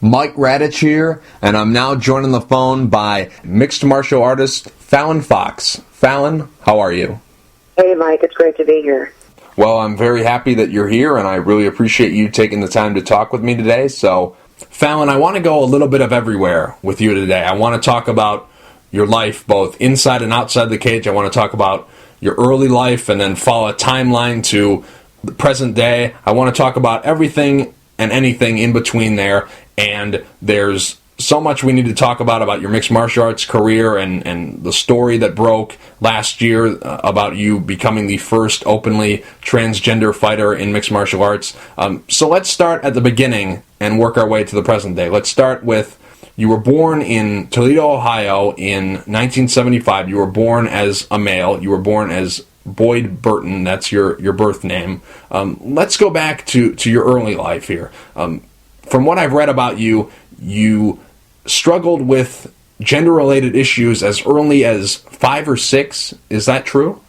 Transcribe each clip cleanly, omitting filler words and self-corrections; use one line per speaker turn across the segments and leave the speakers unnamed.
Mike Radich here, and I'm now joined on the phone by mixed martial artist Fallon Fox. Fallon, how are you?
Hey, Mike, it's great to be here.
Well, I'm very happy that you're here, and I really appreciate you taking the time to talk with me today. So, Fallon, I want to go a little bit of everywhere with you today. I want to talk about your life, both inside and outside the cage. I want to talk about your early life and then follow a timeline to the present day. I want to talk about everything and anything in between there. And there's so much we need to talk about your mixed martial arts career and the story that broke last year about you becoming the first openly transgender fighter in mixed martial arts. So let's start at the beginning and work our way to the present day. Let's start with, you were born in Toledo, Ohio in 1975. You were born as a male. You were born as Boyd Burton. That's your birth name. Let's go back to your early life here. From what I've read about you, you struggled with gender-related issues as early as 5 or 6. Is that true?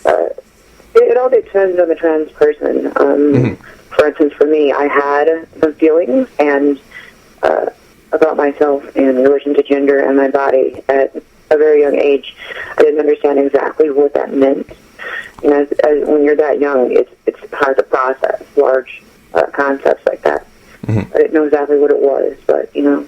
It all depends on the trans person. For instance, for me, I had some feelings and about myself in relation to gender and my body at a very young age. I didn't understand exactly what that meant. You know, as when you're that young, it's hard to process large concepts like that. I didn't know exactly what it was, but, yeah.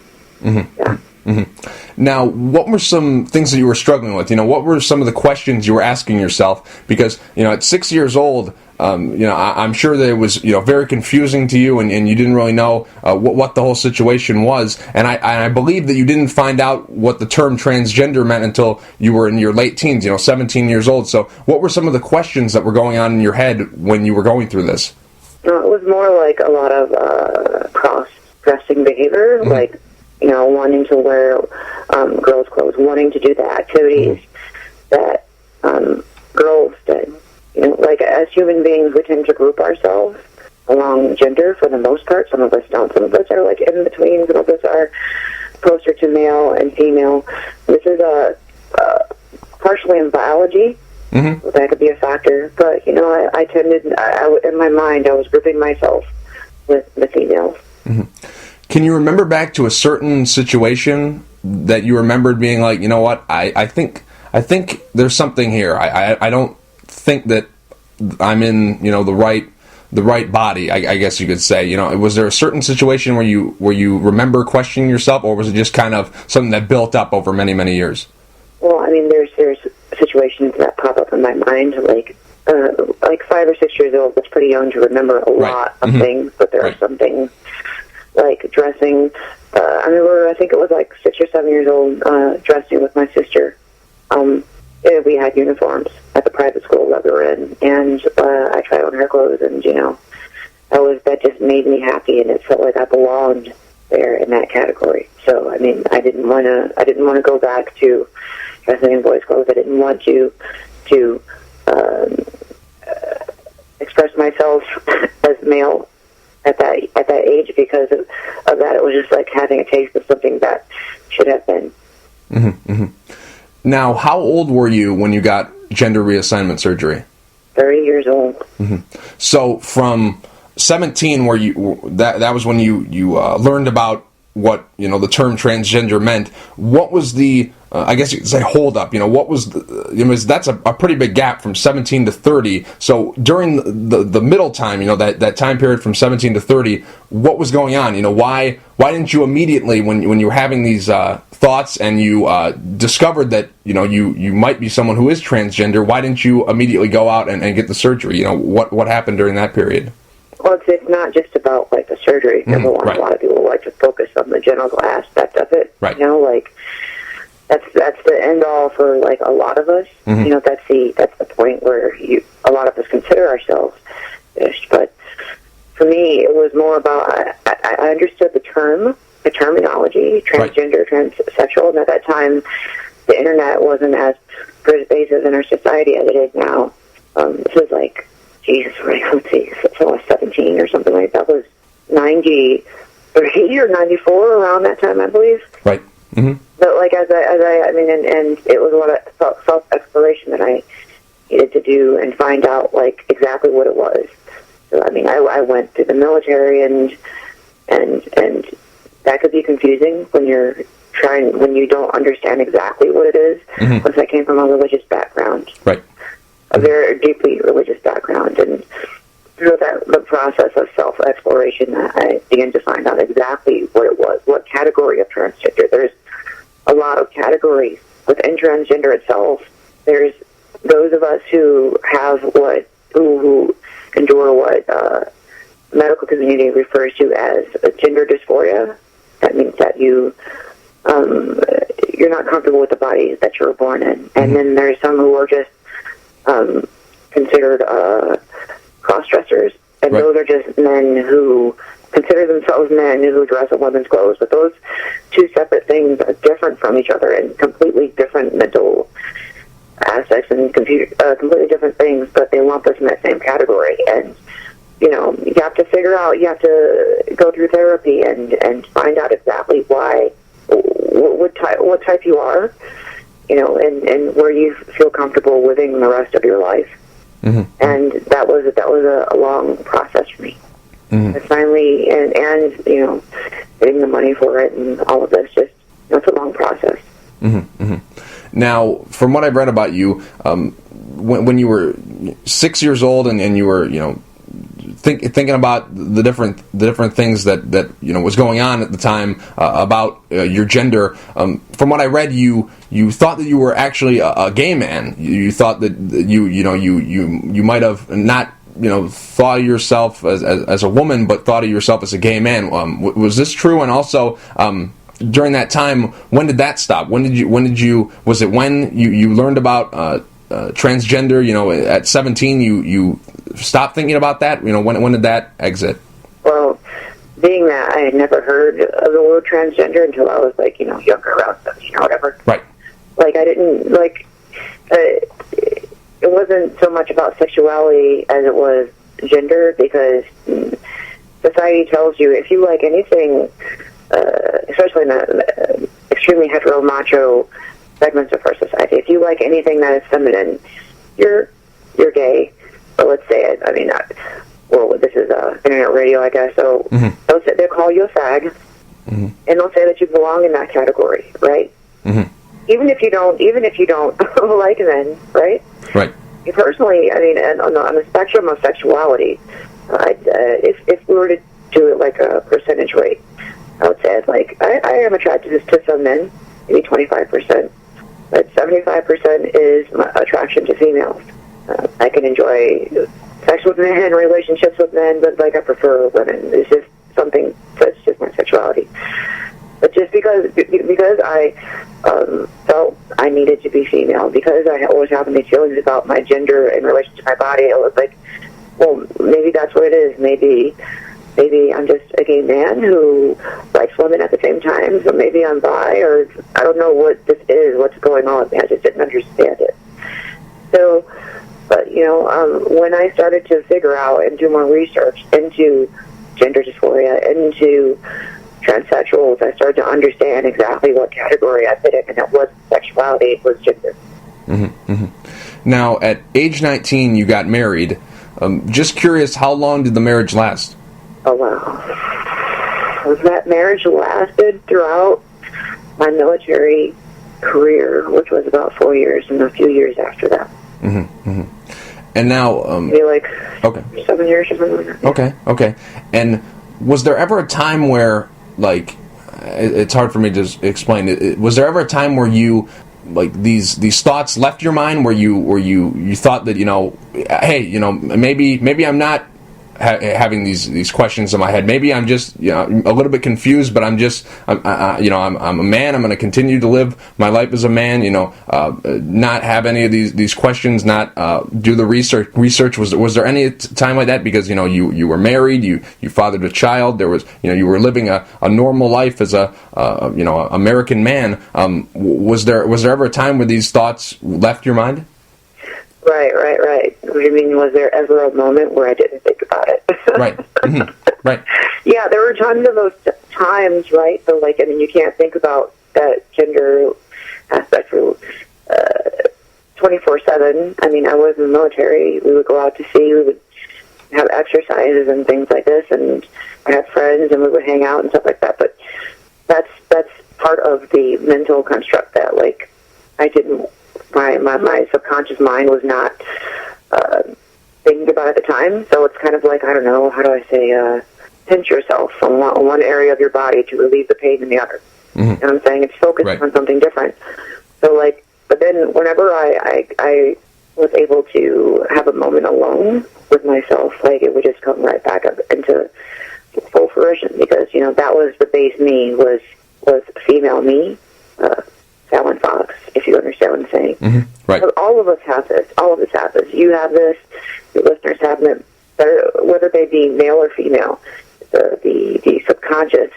Now, what were some things that you were struggling with? What were some of the questions you were asking yourself? Because, at 6 years old, I'm sure that it was, very confusing to you, and you didn't really know what the whole situation was. And I believe that you didn't find out what the term transgender meant until you were in your late teens, 17 years old. So what were some of the questions that were going on in your head when you were going through this?
It was more like a lot of cross-dressing behavior, like, wanting to wear girls' clothes, wanting to do the activities that girls did. Like, as human beings, we tend to group ourselves along gender for the most part. Some of us don't. Some of us are, like, in between. Some of us are closer to male and female. This is partially in biology. That could be a factor. But, I tended, in my mind, I was grouping myself with the females.
Can you remember back to a certain situation that you remembered being like, what, I think there's something here. I don't think that I'm in, the right body, I guess you could say. Was there a certain situation where you remember questioning yourself, or was it just kind of something that built up over many, many years? Well,
I mean, there's situations that pop up in my mind, like 5 or 6 years old. It's pretty young to remember a lot of things, but there are some things like dressing. I think it was like 6 or 7 years old, dressing with my sister. We had uniforms at the private school that we were in, and I tried on her clothes, and that just made me happy, and it felt like I belonged there in that category. So I mean, I didn't want to go back to dressing in boys' clothes. I didn't want to express myself as male at that age, because of that. It was just like having a taste of something that should have been.
Now, how old were you when you got gender reassignment surgery?
30 years old.
So from 17, where that was when you learned about what the term transgender meant. What was the I guess you could say hold up? What was that's a pretty big gap from 17 to 30. So during the middle time, that time period from 17 to 30, what was going on? Why didn't you immediately, when you were having these thoughts and you discovered that you might be someone who is transgender, why didn't you immediately go out and get the surgery? What happened during that period?
Well, it's not just about like the surgery. Number one, a lot of people like to focus on the genital aspect of it.
Right.
That's the end all for like a lot of us. That's the point where a lot of us consider ourselves fish. But for me, it was more about I understood the terminology, transgender, transsexual, and at that time, the internet wasn't as pervasive in our society as it is now. This was like, Jesus, let's see, so I was 17 or something like that. Was 93 or 94 around that time, I believe.
Right.
But like and it was a lot of self-exploration that I needed to do and find out like exactly what it was. So I mean, I went through the military and that could be confusing when when you don't understand exactly what it is. Because I came from a religious background,
right,
a very deeply religious background, and through the process of self-exploration, I began to find out exactly what it was, what category of transgender. There's a lot of categories within transgender itself. There's those of us who endure what the medical community refers to as gender dysphoria. That means that you're not comfortable with the body that you were born in. And then there's some who are just considered cross-dressers, and those are just men who consider themselves men who dress in women's clothes. But those two separate things are different from each other and completely different mental aspects and completely different things, but they lump us in that same category. And you have to figure out, you have to go through therapy and find out exactly what type you are, and where you feel comfortable living the rest of your life. And that was a long process for me. But finally, and getting the money for it and all of this, just it's a long process.
Now, from what I've read about you, when you were 6 years old and you were thinking about the different things that was going on at the time about your gender. From what I read, you thought that you were actually a gay man. You thought that you might have not thought of yourself as a woman, but thought of yourself as a gay man. Was this true? And also, during that time, when did that stop? Was it when you learned about transgender? At 17, you stopped thinking about that. When did that exit? Well,
being that I had never heard of the word transgender until I was younger, around 17 or whatever.
Right.
I didn't it wasn't so much about sexuality as it was gender, because society tells you if you like anything, especially in the extremely hetero macho segments of our society, if you like anything that is feminine, you're gay. But let's say it. I mean, this is internet radio, I guess. So they'll call you a fag, and they'll say that you belong in that category, right? Even if you don't like men, right?
Right.
Personally, I mean, on the spectrum of sexuality, if we were to do it like a percentage rate, I would say I am attracted to some men, maybe 25%, but 75% is my attraction to females. I can enjoy sex with men, relationships with men, but I prefer women. It's just something that's just my sexuality. But just because I felt I needed to be female, because I always having these feelings about my gender in relation to my body, I was like, well, maybe that's what it is. Maybe I'm just a gay man who likes women at the same time, so maybe I'm bi, or I don't know what this is, what's going on with me. I just didn't understand it. So, but, when I started to figure out and do more research into gender dysphoria, into transsexuals, I started to understand exactly what category I fit in, and it wasn't sexuality, it was gender.
Now, at age 19, you got married. Just curious, how long did the marriage last?
Oh, wow. That marriage lasted throughout my military career, which was about 4 years, and a few years after that.
And now...
maybe
okay.
7 years or something like that.
Okay. And was there ever a time where, it's hard for me to explain, was there ever a time where you, these thoughts left your mind, where you thought that, hey, maybe I'm not having these questions in my head. Maybe I'm just a little bit confused, but I'm a man. I'm going to continue to live my life as a man. Not have any of these questions. Not do the research. Was there any time like that? Because you were married. You fathered a child. There was you were living a normal life as a American man. Was there ever a time where these thoughts left your mind?
Right. What do you mean, was there ever a moment where I didn't think about it?
Right. Right.
Yeah, there were tons of those times, right? So, you can't think about that gender aspect for 24/7. I mean, I was in the military. We would go out to sea. We would have exercises and things like this, and I had friends and we would hang out and stuff like that. But that's part of the mental construct that, like, I didn't, my subconscious mind was not thinking about at the time. So it's kind of like, I don't know, how do I say, pinch yourself from one area of your body to relieve the pain in the other. Mm-hmm. You know what I'm saying? It's focused on something different. So, like, but then whenever I was able to have a moment alone with myself, like, it would just come right back up into full fruition, because, you know, that was the base me, was female me, Fallon Fox, if you understand what I'm saying.
Mm-hmm. Right.
So all of us have this. All of us have this. You have this. Your listeners have it. Whether they be male or female, the subconscious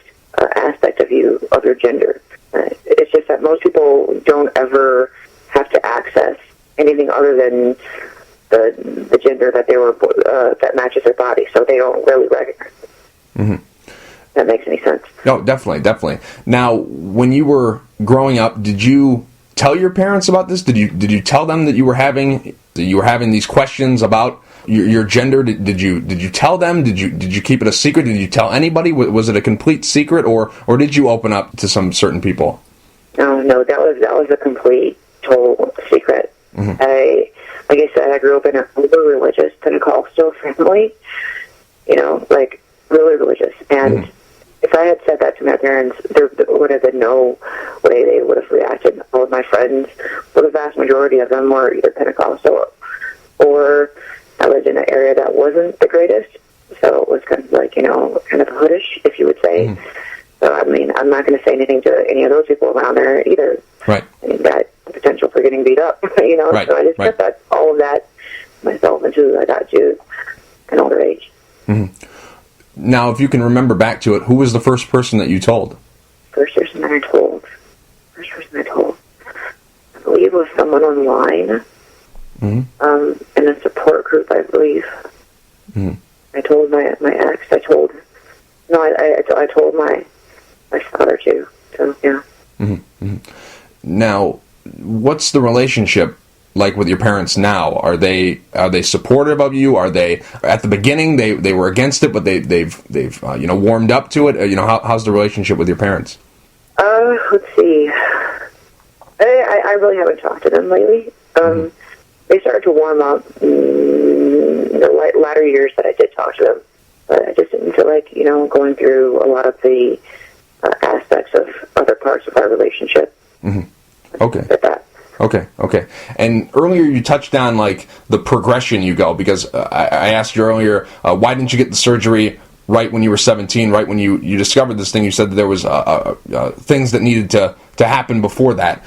aspect of you, of your gender. It's just that most people don't ever have to access anything other than the gender that they were that matches their body, so they don't really recognize it. Mm-hmm. That makes any sense?
No, definitely. Now, when you were growing up, did you tell your parents about this? Did you tell them that you were having these questions about your gender? Did you tell them? Did you keep it a secret? Did you tell anybody? Was it a complete secret, or did you open up to some certain people?
No, that was a complete, total secret. Mm-hmm. Like I said, I grew up in a really religious Pentecostal family. You know, like, really religious, and if I had said that to my parents, there would have been no way they would have reacted. All of my friends, well, the vast majority of them were either Pentecostal or I lived in an area that wasn't the greatest, so it was kind of like, you know, kind of hoodish, if you would say. Mm. So, I mean, I'm not going to say anything to any of those people around there either.
Right.
I mean, that potential for getting beat up, you know. Right. So I just kept that, all of that myself until I got to an older age. Mm-hmm.
Now, if you can remember back to it, who was the first person that you told?
First person I told, I believe it was someone online, in a support group, I believe. Mm-hmm. I told my ex. I told my father too. So yeah. Mm-hmm. Mm-hmm.
Now, what's the relationship like with your parents now? Are they supportive of you? Are they, at the beginning they were against it, but they've warmed up to it? You know, how's the relationship with your parents?
Let's see. I really haven't talked to them lately. They started to warm up in the latter years that I did talk to them, but I just didn't feel like, you know, going through a lot of the aspects of other parts of our relationship. Mm-hmm.
Okay.
With that.
Okay. And earlier you touched on, like, the progression you go, because I asked you earlier, why didn't you get the surgery right when you were 17, right when you discovered this thing? You said that there was things that needed to happen before that.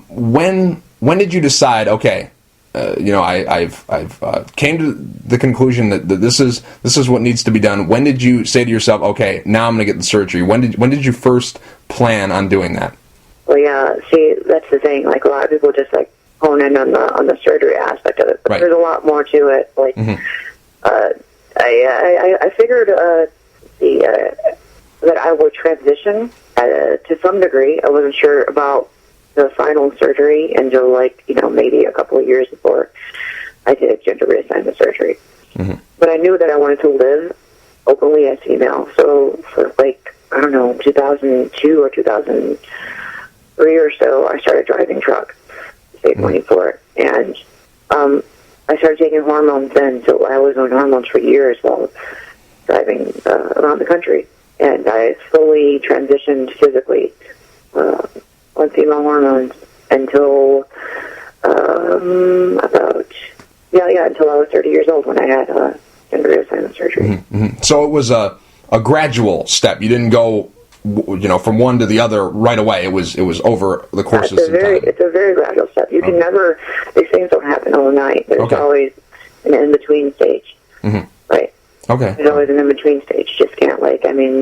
When did you decide, okay, I've came to the conclusion that this is what needs to be done? When did you say to yourself, okay, now I'm going to get the surgery? When did you first plan on doing that?
Well, yeah. See, that's the thing. Like, a lot of people just, like, hone in on the surgery aspect of it, but there's a lot more to it. Like, I figured that I would transition to some degree. I wasn't sure about the final surgery until, like, you know, maybe a couple of years before I did gender reassignment surgery. Mm-hmm. But I knew that I wanted to live openly as female. So for, like, I don't know, 2002 or 2003 or so, I started driving truck, save money for it. And I started taking hormones then, so I was on hormones for years while driving around the country. And I slowly transitioned physically on female hormones until until I was 30 years old when I had gender reassignment surgery.
Mm-hmm. Mm-hmm. So it was a gradual step. You didn't go, from one to the other right away. It was over the course of some time.
It's a very gradual step. You can never, these things don't happen overnight. There's always an in-between stage. Mm-hmm. Right?
Okay.
There's always an in-between stage. You just can't,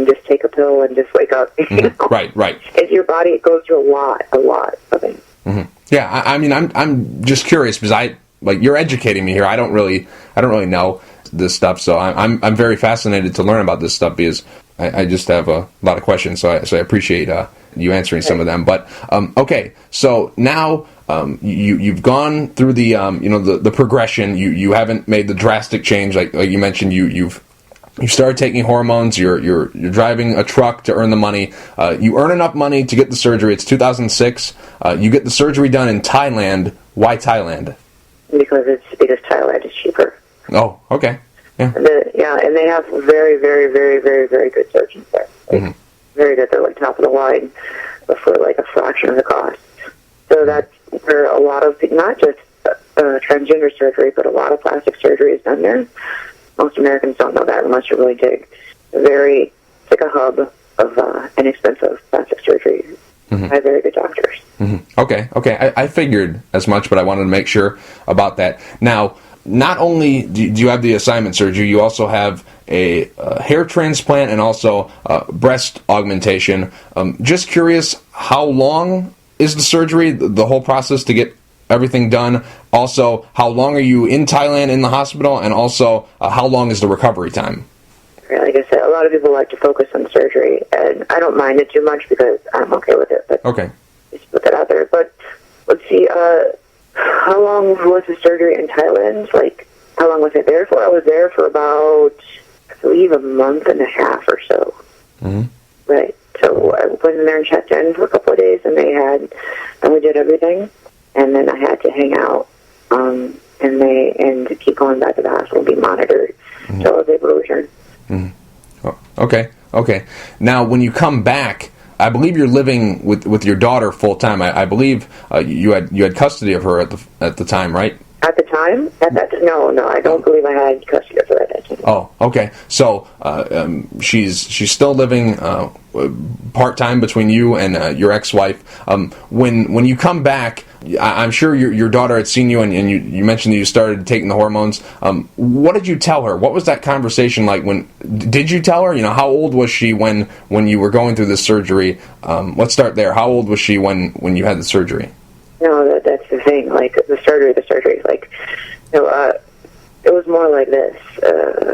just take a pill and just wake up.
Mm-hmm. Right.
It's your body, it goes through a lot of things.
Mm-hmm. Yeah, I'm just curious, because you're educating me here. I don't really know this stuff, so I'm very fascinated to learn about this stuff, because I just have a lot of questions, so I appreciate you answering some of them. But okay, so now you've gone through the the progression. You haven't made the drastic change like you mentioned. You've You started taking hormones. You're driving a truck to earn the money. You earn enough money to get the surgery. It's 2006. You get the surgery done in Thailand. Why Thailand?
Because Thailand is cheaper.
Oh, okay. Yeah.
And they have very, very, very, very, very good surgeons there. Like, very good. They're like top of the line, but for like a fraction of the cost. So that's where a lot of, not just transgender surgery, but a lot of plastic surgery is done there. Most Americans don't know that unless you really dig. It's like a hub of inexpensive plastic surgery by very good doctors.
Okay. I figured as much, but I wanted to make sure about that. Now, not only do you have the assignment surgery, you also have a hair transplant and also breast augmentation. Just curious, how long is the surgery, the whole process to get everything done? Also, how long are you in Thailand in the hospital? And also, how long is the recovery time?
Like I said, a lot of people like to focus on surgery, and I don't mind it too much because I'm okay with it. But
okay.
Just put that out there. But let's see, how long was the surgery in Thailand? Like, how long was I there for? I was there for about, I believe, a month and a half or so. Right. So I went in there and checked in for a couple of days, and we did everything, and then I had to hang out, and keep going back to the hospital and be monitored until I was able to return.
Oh, okay. Now, when you come back, I believe you're living with your daughter full time. I believe you had custody of her at the time, right?
At the time? No, I don't believe I had custody of her at that time.
Oh, okay. So she's still living part time between you and your ex-wife. When you come back, I'm sure your daughter had seen you, and you mentioned that you started taking the hormones. What did you tell her? What was that conversation like? Did you tell her? How old was she when you were going through this surgery? Let's start there. How old was she when you had the surgery?
No, that's the thing. Like the surgery. Like, it was more like this.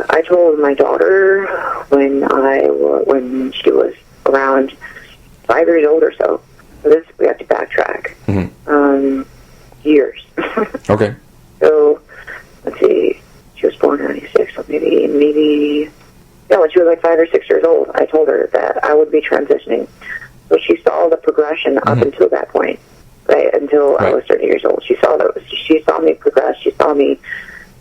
I told my daughter when she was around 5 years old or so. So this we have to backtrack. Years.
Okay.
So let's see. She was born in '96, so maybe. Yeah, when she was like 5 or 6 years old, I told her that I would be transitioning. So she saw the progression up until that point. Right, until I was 30 years old. She saw me progress. She saw me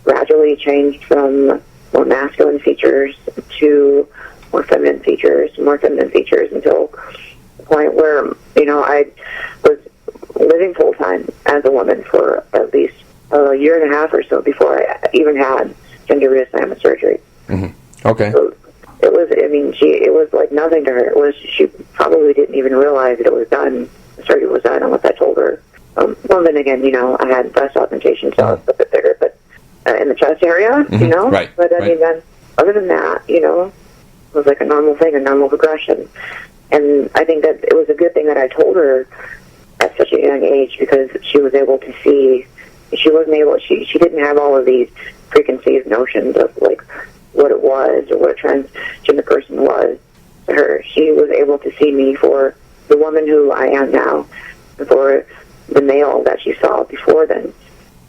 gradually change from more masculine features to more feminine features, until the point where, I was living full-time as a woman for at least a year and a half or so before I even had gender reassignment surgery.
Okay.
So it was like nothing to her. She probably didn't even realize that it was done. The surgery was done unless I told her. Well, then again, I had breast augmentation, so I was a bit bigger, but in the chest area,
Right.
But then, other than that, it was like a normal thing, a normal progression. And I think that it was a good thing that I told her at such a young age, because she was able to see. She didn't have all of these preconceived notions of like what it was or what a transgender person was to her. She was able to see me for the woman who I am now, and for the male that she saw before then.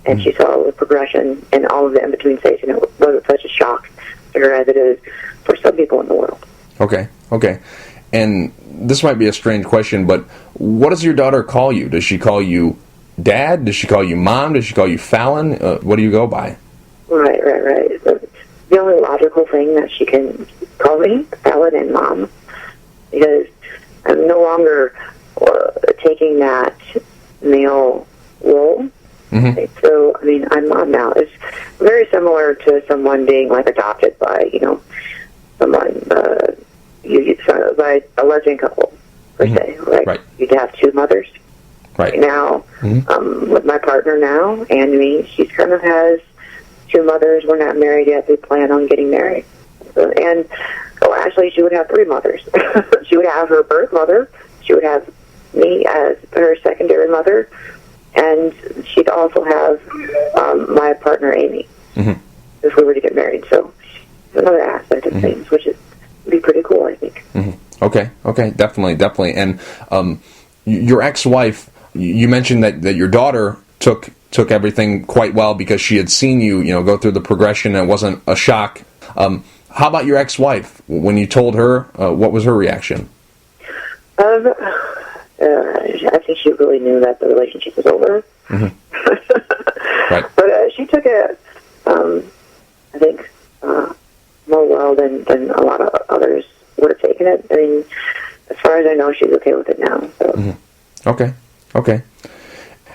And she saw the progression and all of the in-between stages, and it wasn't such a shock to her as it is for some people in the world. Okay.
And this might be a strange question, but what does your daughter call you? Does she call you Dad? Does she call you Mom? Does she call you Fallon? What do you go by?
Right. So the only logical thing that she can call me, Fallon and Mom, because I'm no longer taking that male role. So, I'm Mom now. It's very similar to someone being like adopted by, someone, by a lesbian couple, per se. Right? You'd have two mothers.
Right.
Now, with my partner now and me, she kind of has two mothers. We're not married yet. We plan on getting married. Actually, she would have three mothers. She would have her birth mother. She would have me as her secondary mother. And she'd also have my partner, Amy, if we were to get married. So it's another aspect of things, which would be pretty cool, I think.
Okay, definitely. And your ex-wife, you mentioned that your daughter took How about your ex-wife? When you told her, what was her reaction?
I think she really knew that the relationship was over.
Mm-hmm. Right.
But she took it, I think, more well than a lot of others would have taken it. I mean, as far as I know, she's okay with it now. So.
Mm-hmm. Okay.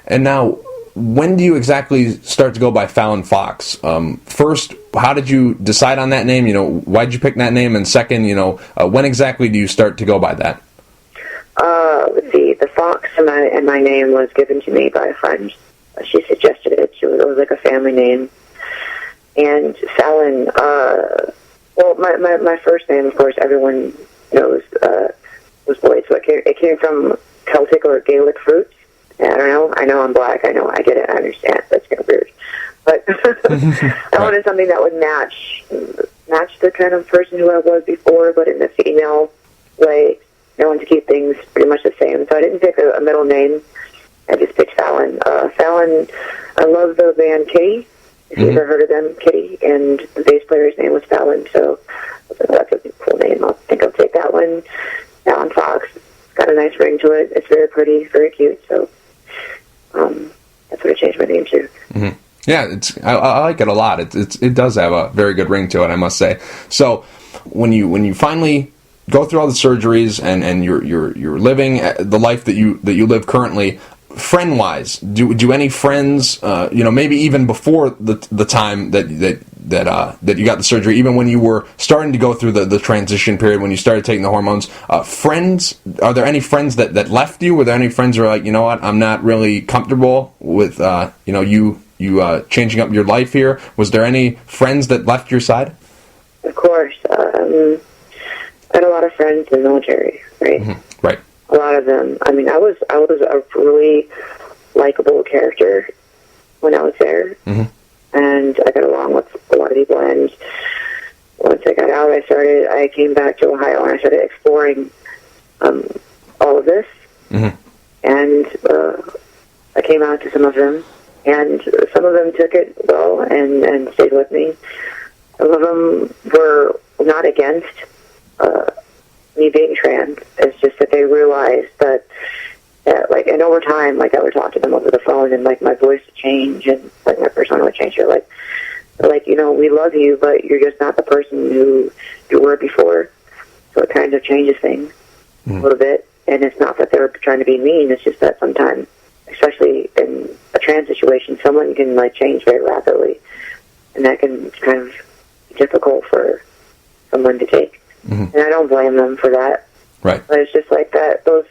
And now, when do you exactly start to go by Fallon Fox? First, how did you decide on that name? Why did you pick that name? And second, when exactly do you start to go by that?
Let's see, the Fox in my name was given to me by a friend. She suggested it. It was like a family name. And Fallon, well, my first name, of course, everyone knows, was Boyd. So it came from Celtic or Gaelic fruits. I don't know. I know I'm black. I know. I get it. I understand. That's kind of weird. But I wanted something that would match the kind of person who I was before, but in the female way. I wanted to keep things pretty much the same. So I didn't pick a middle name. I just picked Fallon. Fallon, I love the band Kitty. If you've ever heard of them, Kitty. And the bass player's name was Fallon. So that's a cool name. I think I'll take that one. Fallon Fox. It's got a nice ring to it. It's very pretty, very cute. So that's what I changed my name to.
Mm-hmm. Yeah, I like it a lot. It does have a very good ring to it, I must say. So when you finally go through all the surgeries and you're living the life that you live currently, friend-wise, do any friends, maybe even before the time that you got the surgery, even when you were starting to go through the transition period, when you started taking the hormones, friends, are there any friends that left you? Were there any friends who were like, you know what, I'm not really comfortable with you changing up your life here? Was there any friends that left your side?
Of course. I had a lot of friends in the military, right?
Mm-hmm. Right.
A lot of them. I mean, I was a really likable character when I was there, and I got along with a lot of people. And once I got out, I came back to Ohio and I started exploring all of this. Mm-hmm. And I came out to some of them, and some of them took it well and stayed with me. Some of them were not against me being trans. It's just that they realized that and over time, like, I would talk to them over the phone, and like my voice would change, and like my persona would change. They're like, we love you, but you're just not the person who you were before. So it kind of changes things a little bit. And it's not that they're trying to be mean. It's just that sometimes, especially in a trans situation, someone can like change very rapidly, and that can kind of be difficult for someone to take. And I don't blame them for that.
Right.
But it's just like that. Those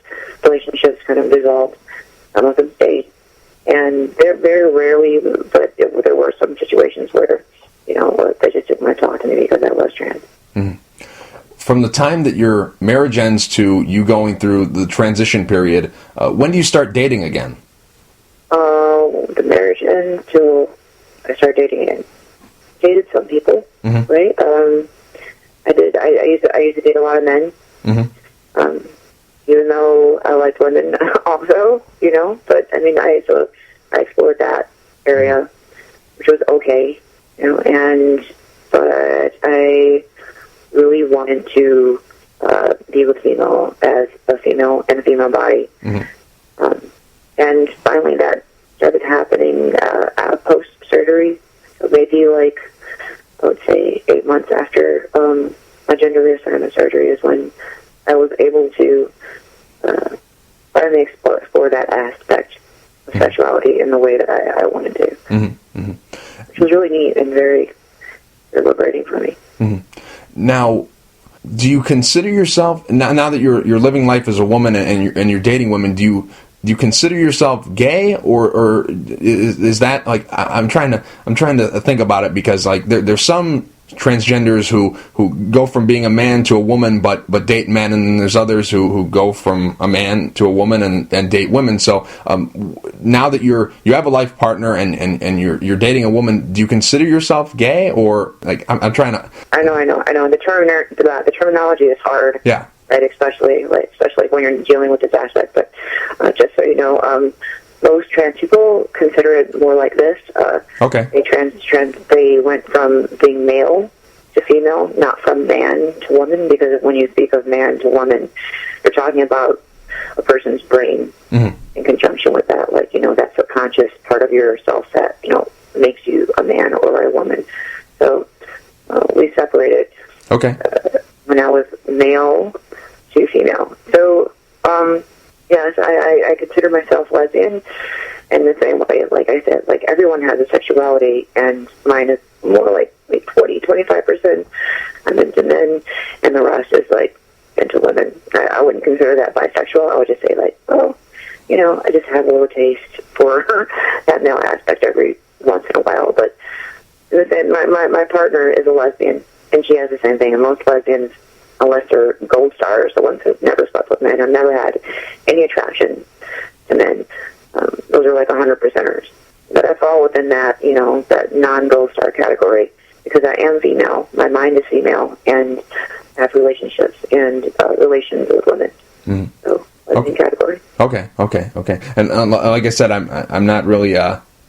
relationships kind of dissolved. Some of them stayed. And they're very rarely, but there were some situations where, they just didn't want to talk to me because I was trans.
Mm-hmm. From the time that your marriage ends to you going through the transition period, when do you start dating again?
The marriage ends till I start dating again. Dated some people, right? I did. I used to date a lot of men. Even though I liked women also, But I mean, I explored that area, which was okay, but I really wanted to be with female as a female in a female body, and finally that started happening post surgery. So maybe like I would say 8 months after my gender reassignment surgery is when I was able to finally explore that aspect of sexuality in the way that I wanted to. Which was really neat and very liberating for me.
Now, do you consider yourself, now that you're living life as a woman and you're dating women, do you consider yourself gay, or is that like, I'm trying to think about it, because like there's some transgenders who go from being a man to a woman but date men, and then there's others who go from a man to a woman and date women. So now that you have a life partner and you're dating a woman, do you consider yourself gay, or like I'm trying to... I know.
The terminology is hard.
Yeah. Right,
especially when you're dealing with this aspect. But just so you know, most trans people consider it more like this.
Okay.
They went from being male to female, not from man to woman, because when you speak of man to woman, you're talking about a person's brain in conjunction with that, like, that subconscious part of yourself that, makes you a man or a woman. So we separated when I was male to female. So, yes, I consider myself lesbian in the same way. Like I said, like, everyone has a sexuality, and mine is more like 20-25%. I'm into men, and the rest is like into women. I wouldn't consider that bisexual. I would just say, like, I just have a little taste for that male aspect every once in a while. But then my partner is a lesbian, and she has the same thing. And most lesbians, unless they're gold stars, the ones who've never slept with men, have never had any attraction to men. Those are like 100%ers. But I fall within that, that non-gold star category, because I am female. My mind is female, and I have relationships and relations with women. So that's the category.
Okay. And like I said, I'm not really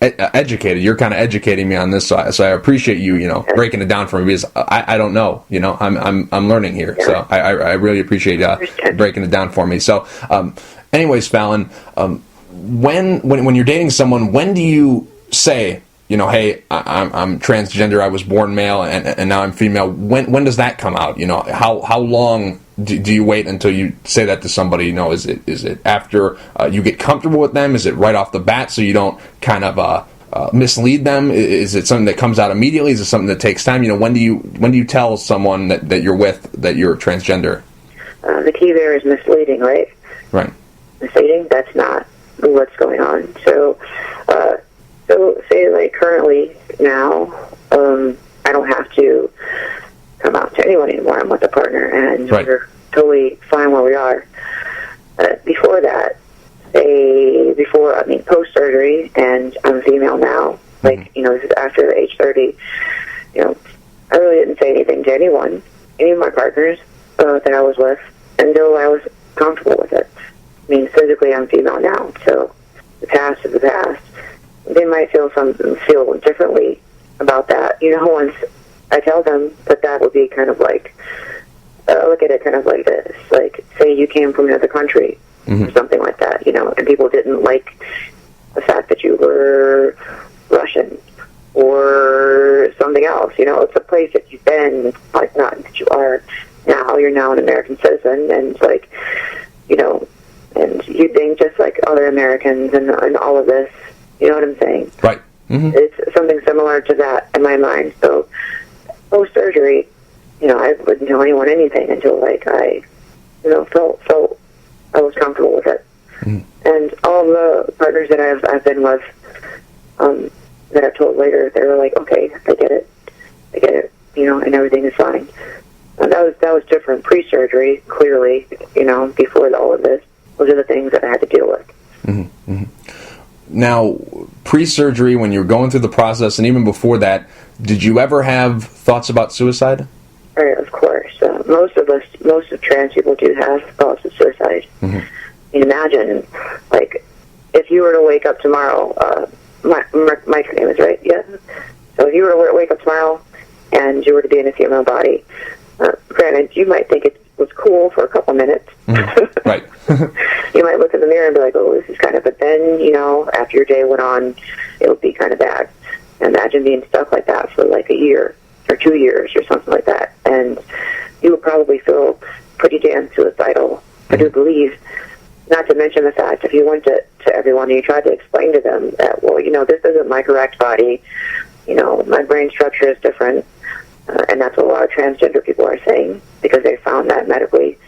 educated. You're kind of educating me on this, so I appreciate you, breaking it down for me, because I don't know. I'm learning here, so I really appreciate breaking it down for me. So, anyways, Fallon, when you're dating someone, when do you say, hey, I'm transgender, I was born male, and now I'm female? When does that come out? How long do you wait until you say that to somebody? Is it after you get comfortable with them? Is it right off the bat, so you don't kind of mislead them? Is it something that comes out immediately? Is it something that takes time? When do you tell someone that you're with that you're transgender?
The key there is misleading, right?
Right.
Misleading. That's not what's going on. So say, like, currently now, I don't have to come out to anyone anymore. I'm with a partner, and we're totally fine where we are. Before that, post surgery, and I'm female now. Like, this is after the age 30. I really didn't say anything to anyone, any of my partners that I was with, until I was comfortable with it. Physically, I'm female now, so the past is the past. They might feel differently about that. Once I tell them that would be kind of like, look at it kind of like this. Like, say you came from another country or something like that, and people didn't like the fact that you were Russian or something else. It's a place that you've been, like, not that you are now. You're now an American citizen, and it's like, and you think just like other Americans and all of this. You know what I'm saying?
Right.
It's something similar to that in my mind. So post-surgery, I wouldn't tell anyone anything until, like, I, felt I was comfortable with it. And all the partners that I've been with, that I've told later, they were like, okay, I get it, and everything is fine. And that was different pre-surgery, clearly, before all of this. Those are the things that I had to deal with.
Now, pre-surgery, when you were going through the process, and even before that, did you ever have thoughts about suicide?
Of course. Most of trans people do have thoughts of suicide. Imagine, like, if you were to wake up tomorrow, Mike, your name is right? Yeah. So if you were to wake up tomorrow and you were to be in a female body, granted, you might think it was cool for a couple minutes.
Right.
You might look in the mirror and be like, oh, this is kind of, but then, after your day went on, it would be kind of bad. Imagine being stuck like that for like a year or 2 years or something like that. And you would probably feel pretty damn suicidal, I do believe. Not to mention the fact, if you went to everyone and you tried to explain to them that, well, this isn't my correct body, my brain structure is different, and that's what a lot of transgender people are saying, because they found that medically.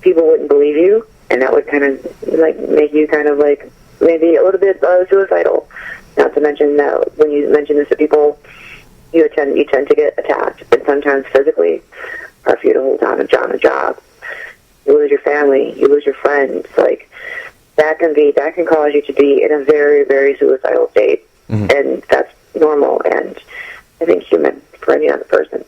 People wouldn't believe you, and that would kind of, like, make you kind of, like, maybe a little bit suicidal. Not to mention that when you mention this to people, you tend to get attacked, and sometimes physically, or if you to hold down a job. You lose your family, you lose your friends. Like, that can cause you to be in a very, very suicidal state, and that's normal and I think human for any other person.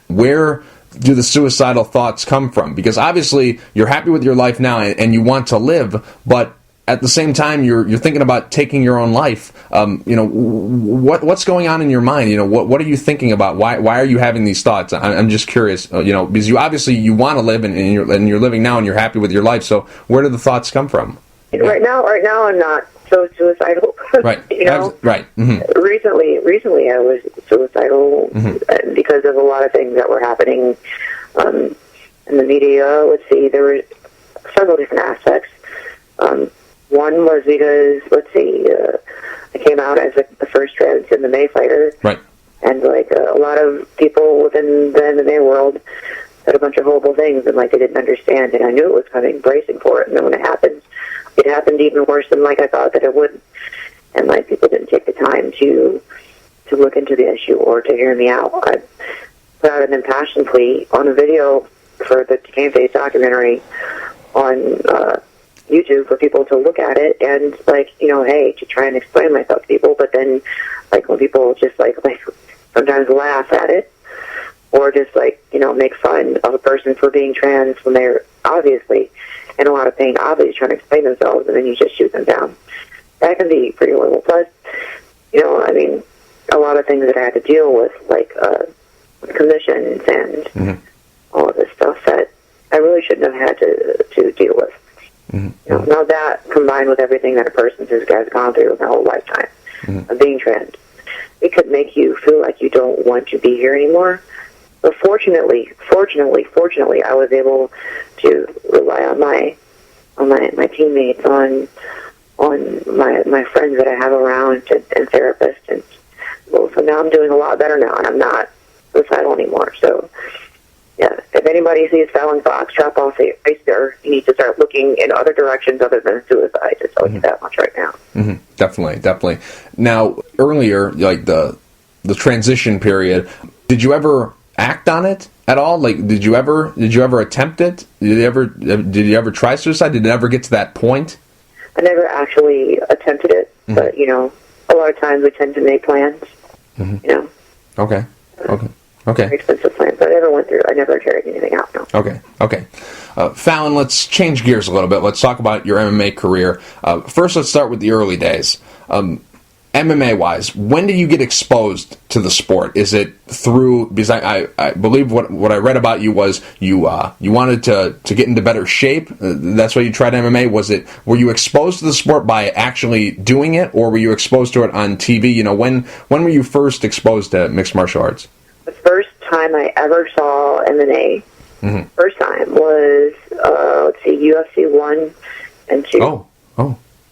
Where do the suicidal thoughts come from? Because obviously you're happy with your life now and you want to live, but at the same time, you're thinking about taking your own life. What's going on in your mind? What are you thinking about? Why are you having these thoughts? I'm just curious. Because you obviously want to live, and you're living now, and you're happy with your life. So where do the thoughts come from?
Right now, I'm not so suicidal.
Right. Right. Mm-hmm.
Recently, I was suicidal because of a lot of things that were happening in the media. Let's see, there were several different aspects. One was because, I came out as the first trans MMA fighter.
Right.
And, a lot of people within the MMA world said a bunch of horrible things, and, they didn't understand, and I knew it was coming, bracing for it, and then when it happened even worse than, I thought that it would. And, people didn't take the time to look into the issue or to hear me out. I put out an impassioned plea on a video for the Game Face documentary on YouTube for people to look at it and, hey, to try and explain myself to people. But then, when people just, sometimes laugh at it or just, make fun of a person for being trans when they're obviously in a lot of pain, obviously trying to explain themselves, and then you just shoot them down. That can be pretty horrible. Plus, a lot of things that I had to deal with, commissions and all of this stuff that I really shouldn't have had to deal with. Mm-hmm. Now that, combined with everything that a person has gone through their whole lifetime of being trans, it could make you feel like you don't want to be here anymore. But fortunately, I was able to rely on my teammates, on my friends that I have around, and therapists, and so now I'm doing a lot better now, and I'm not suicidal anymore. So, yeah, if anybody sees Fallon Fox drop off a there, you need to start looking in other directions other than suicide. Just tell you that much right now.
Mm-hmm. Definitely. Now, earlier, the transition period, did you ever act on it at all? Did you ever attempt it? Did you ever try suicide? Did it ever get to that point?
I never actually attempted it, but a lot of times we tend to make plans. Okay. Very expensive plans, but I never went through. I never carried anything out. No.
Okay. Fallon, let's change gears a little bit. Let's talk about your MMA career. First, let's start with the early days. MMA-wise, when did you get exposed to the sport? Is it through, because I believe what I read about you was you wanted to get into better shape. That's why you tried MMA. Were you exposed to the sport by actually doing it, or were you exposed to it on TV? When were you first exposed to mixed martial arts?
The first time I ever saw MMA, first time was, UFC 1 and 2.
Oh.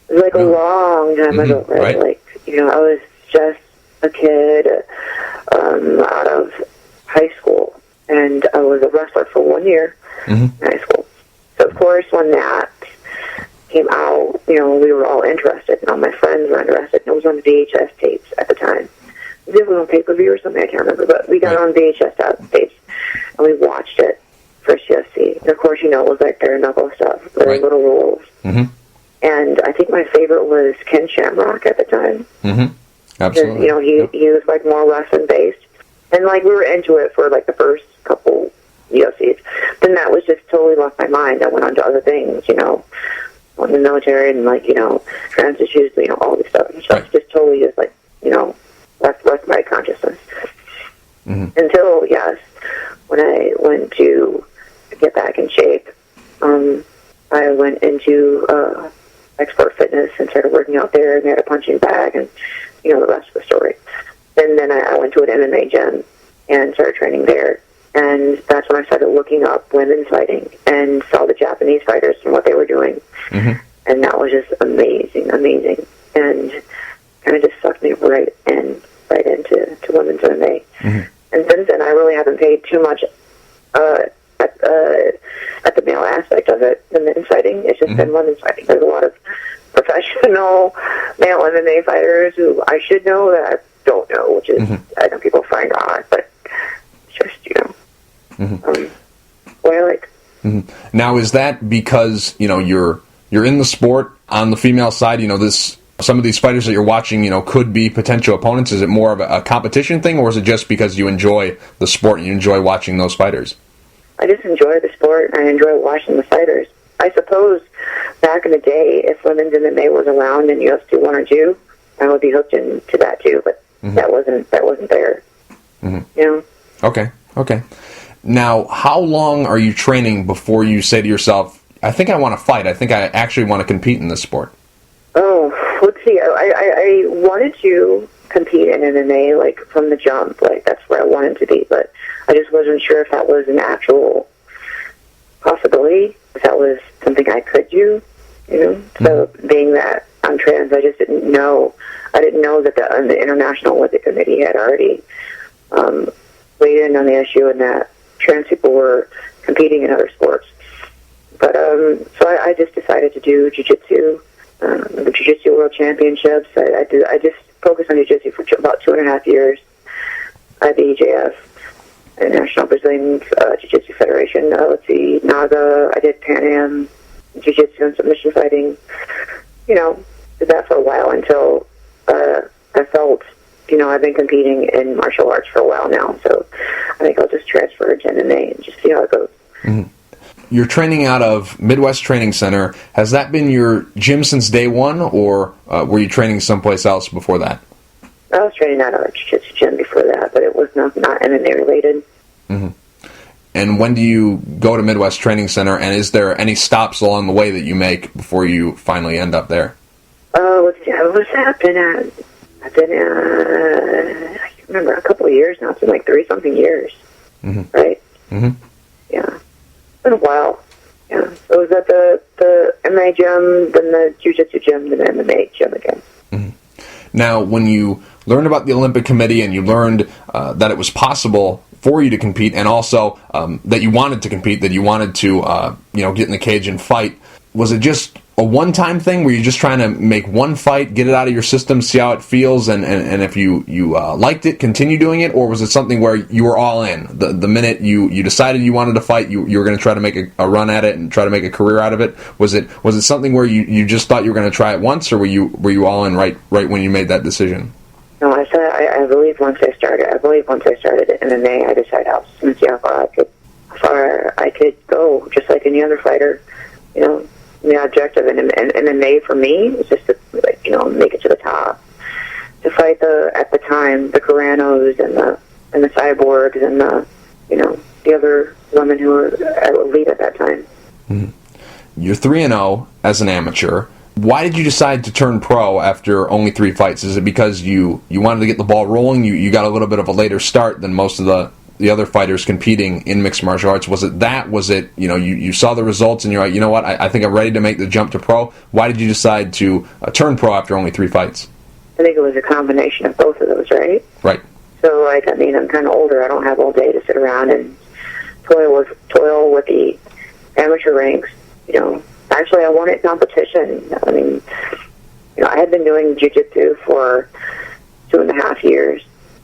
It was a long time ago, right? I was just a kid out of high school, and I was a wrestler for 1 year in high school. So, of course, when that came out, we were all interested, and all my friends were interested, and it was on VHS tapes at the time. It was on pay-per-view or something, I can't remember, but we got on VHS tapes, and we watched it, first UFC. And, of course, it was bare knuckle stuff, very little rules. Mm-hmm. And I think my favorite was Ken Shamrock at the time. Mm-hmm.
Absolutely.
He was more wrestling based, and we were into it for the first couple UFCs. Then that was just totally left my mind. I went on to other things, on the military and trans issues, all this stuff. And stuff just totally just left my consciousness until when I went to get back in shape. I went into Expert Fitness and started working out there, and they had a punching bag, and the rest of the story. And then I went to an MMA gym and started training there, and that's when I started looking up women's fighting and saw the Japanese fighters and what they were doing, and that was just amazing, and kind of just sucked me right into women's MMA. And since then, I really haven't paid too much at the male aspect of it. The men's fighting, it's just been women's fighting. There's a lot of professional male MMA fighters who I should know that I don't know, which is, I know people find odd, but it's just, what I like.
Now, is that because, you're in the sport on the female side, some of these fighters that you're watching, could be potential opponents? Is it more of a competition thing, or is it just because you enjoy the sport and you enjoy watching those fighters?
I just enjoy the sport, and I enjoy watching the fighters. I suppose back in the day, if women's MMA was around in UFC 1 or 2, I would be hooked into that too. But that wasn't there. You know.
Okay. Now, how long are you training before you say to yourself, I think I want to fight. I think I actually want to compete in this sport?
Oh, let's see. I wanted to compete in MMA, like, from the jump. Like, that's where I wanted to be. But I just wasn't sure if that was an actual possibility, if that was something I could do, you know. So, being that I'm trans, I just didn't know. I didn't know that the International Olympic Committee had already weighed in on the issue and that trans people were competing in other sports. But so I just decided to do jiu-jitsu, the Jiu-Jitsu World Championships. I just focused on jiu-jitsu for about 2.5 years at the EJF, the National Brazilian Jiu-Jitsu Federation. Let's see, NAGA. I did Pan Am, jiu-jitsu and submission fighting. You know, did that for a while until I felt, you know, I've been competing in martial arts for a while now, so I think I'll just transfer to MMA and just see how it goes.
You're training out of Midwest Training Center. Has that been your gym since day one, or were you training someplace else before that?
I was training out of a jiu-jitsu gym before that, but it was not MMA related.
And when do you go to Midwest Training Center, and is there any stops along the way that you make before you finally end up there?
Let's see, I've been at, I can't remember, a couple of years now. It's been like 30-something years, right? Yeah. It's been a while. Yeah. So it was at the MMA gym, then the jiu-jitsu gym, then the MMA gym again.
Now, when you learned about the Olympic Committee and you learned that it was possible for you to compete, and also that you wanted to compete, that you wanted to get in the cage and fight, was it just a one-time thing? Were you just trying to make one fight, get it out of your system, see how it feels, and if you liked it, continue doing it? Or was it something where you were all in? The minute you decided you wanted to fight, you were going to try to make a run at it and try to make a career out of it? Was it something where you just thought you were going to try it once, or were you all in right when you made that decision?
No, I believe once I started at MMA, I decided I was going to see how far I could go, just like any other fighter, you know. The objective in MMA for me was just to, make it to the top, to fight at the time the Carranos and the Cyborgs and the other women who were elite at that time.
You're 3-0 as an amateur. Why did you decide to turn pro after only 3 fights? Is it because you wanted to get the ball rolling? You got a little bit of a later start than most of the other fighters competing in mixed martial arts? Was it that? Was it, you saw the results and you're like, you know what, I think I'm ready to make the jump to pro? Why did you decide to turn pro after only 3 fights?
I think it was a combination of both of those, right?
Right.
So, I'm kind of older. I don't have all day to sit around and toil with the amateur ranks. Actually, I wanted competition. I had been doing jiu-jitsu for 2.5 years.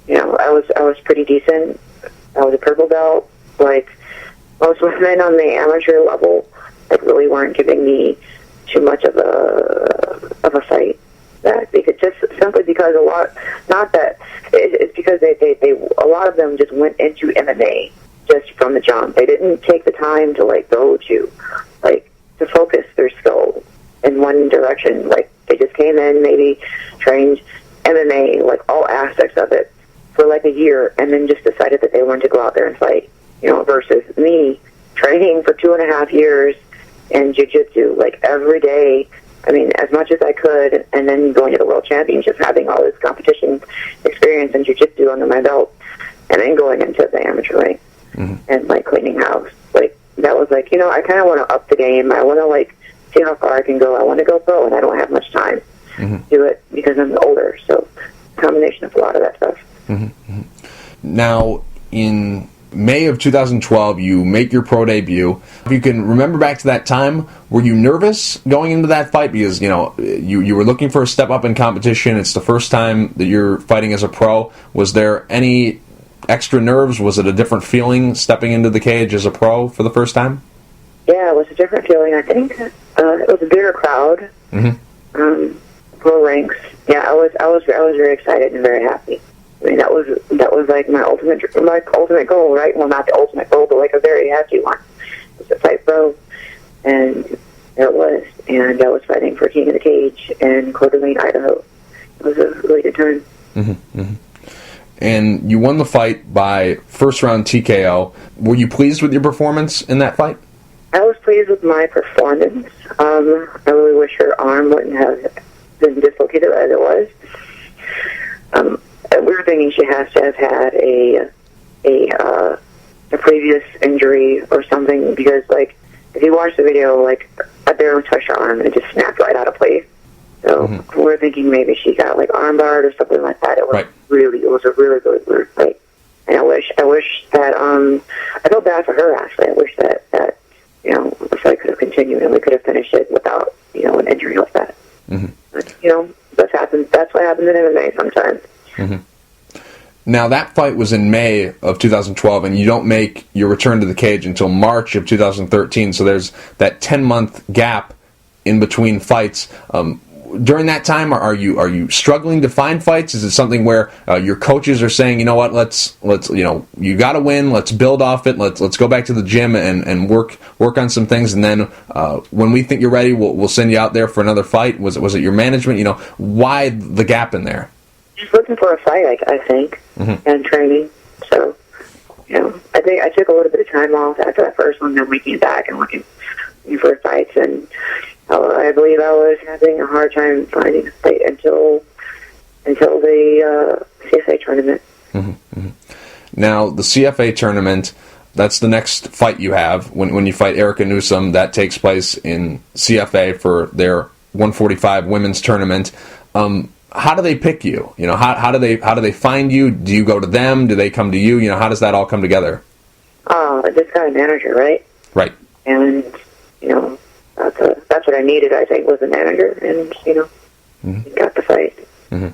I was pretty decent. I was a purple belt. Like, most women on the amateur level, really weren't giving me too much of a fight. Simply because it's because they a lot of them just went into MMA just from the jump. They didn't take the time to go to focus their skill in one direction. They just came in, maybe trained MMA, all aspects of it, for a year, and then just decided that they wanted to go out there and fight, versus me training for 2.5 years in jiu-jitsu, every day, as much as I could, and then going to the World Championships, having all this competition experience in jiu-jitsu under my belt, and then going into the amateur ring, and, cleaning house. That was, I kind of want to up the game. I want to, see how far I can go. I want to go pro, and I don't have much time to do it because I'm older, so combination of a lot of that stuff.
Now, in May of 2012, you make your pro debut. If you can remember back to that time, were you nervous going into that fight? Because, you were looking for a step up in competition. It's the first time that you're fighting as a pro. Was there any extra nerves? Was it a different feeling stepping into the cage as a pro for the first time?
Yeah, it was a different feeling. I think it was a bigger crowd. Pro ranks. Yeah, I was very excited and very happy. That was my ultimate goal, right? Well, not the ultimate goal, but a very happy one. Was to fight pro, and There it was, and I was fighting for King of the Cage in Coeur d'Alene, Idaho. It was a really good time.
Mm-hmm, mm-hmm. And you won the fight by first round TKO. Were you pleased with your performance in that fight?
I was pleased with my performance. I really wish her arm wouldn't have been dislocated as it was. We were thinking she has to have had a previous injury or something, because, like, if you watch the video, like, I barely touched her arm and it just snapped right out of place. So we're thinking maybe she got, like, arm barred or something like that. It was
right.
It was a really, really weird fight. And I wish that, I felt bad for her, actually. I wish that you know, the fight could have continued and we could have finished it without, you know, an injury like that.
Mm-hmm.
But, you know, that's what happens in MMA sometimes.
Mm-hmm. Now, that fight was in May of 2012, and you don't make your return to the cage until March of 2013, so there's that 10-month gap in between fights. During that time, are you struggling to find fights? Is it something where your coaches are saying, you know what, let's you know, you got to win, let's build off it, let's go back to the gym and work on some things, and then when we think you're ready, we'll send you out there for another fight? Was it your management? You know, why the gap in there?
Just looking for a fight, I think, and training. So, you know, I think I took a little bit of time off after that first one, then we came back and looking for fights, and I believe I was having a hard time finding a fight until the CFA tournament.
Mm-hmm, mm-hmm. Now, the CFA tournament, that's the next fight you have. When you fight Erica Newsom, that takes place in CFA for their 145 women's tournament. How do they pick you? You know, how do they find you? Do you go to them? Do they come to you? You know, how does that all come together?
I just got a manager, right?
Right.
And, you know, that's what I needed, I think, was a manager, and, you know, got the fight. Mm-hmm.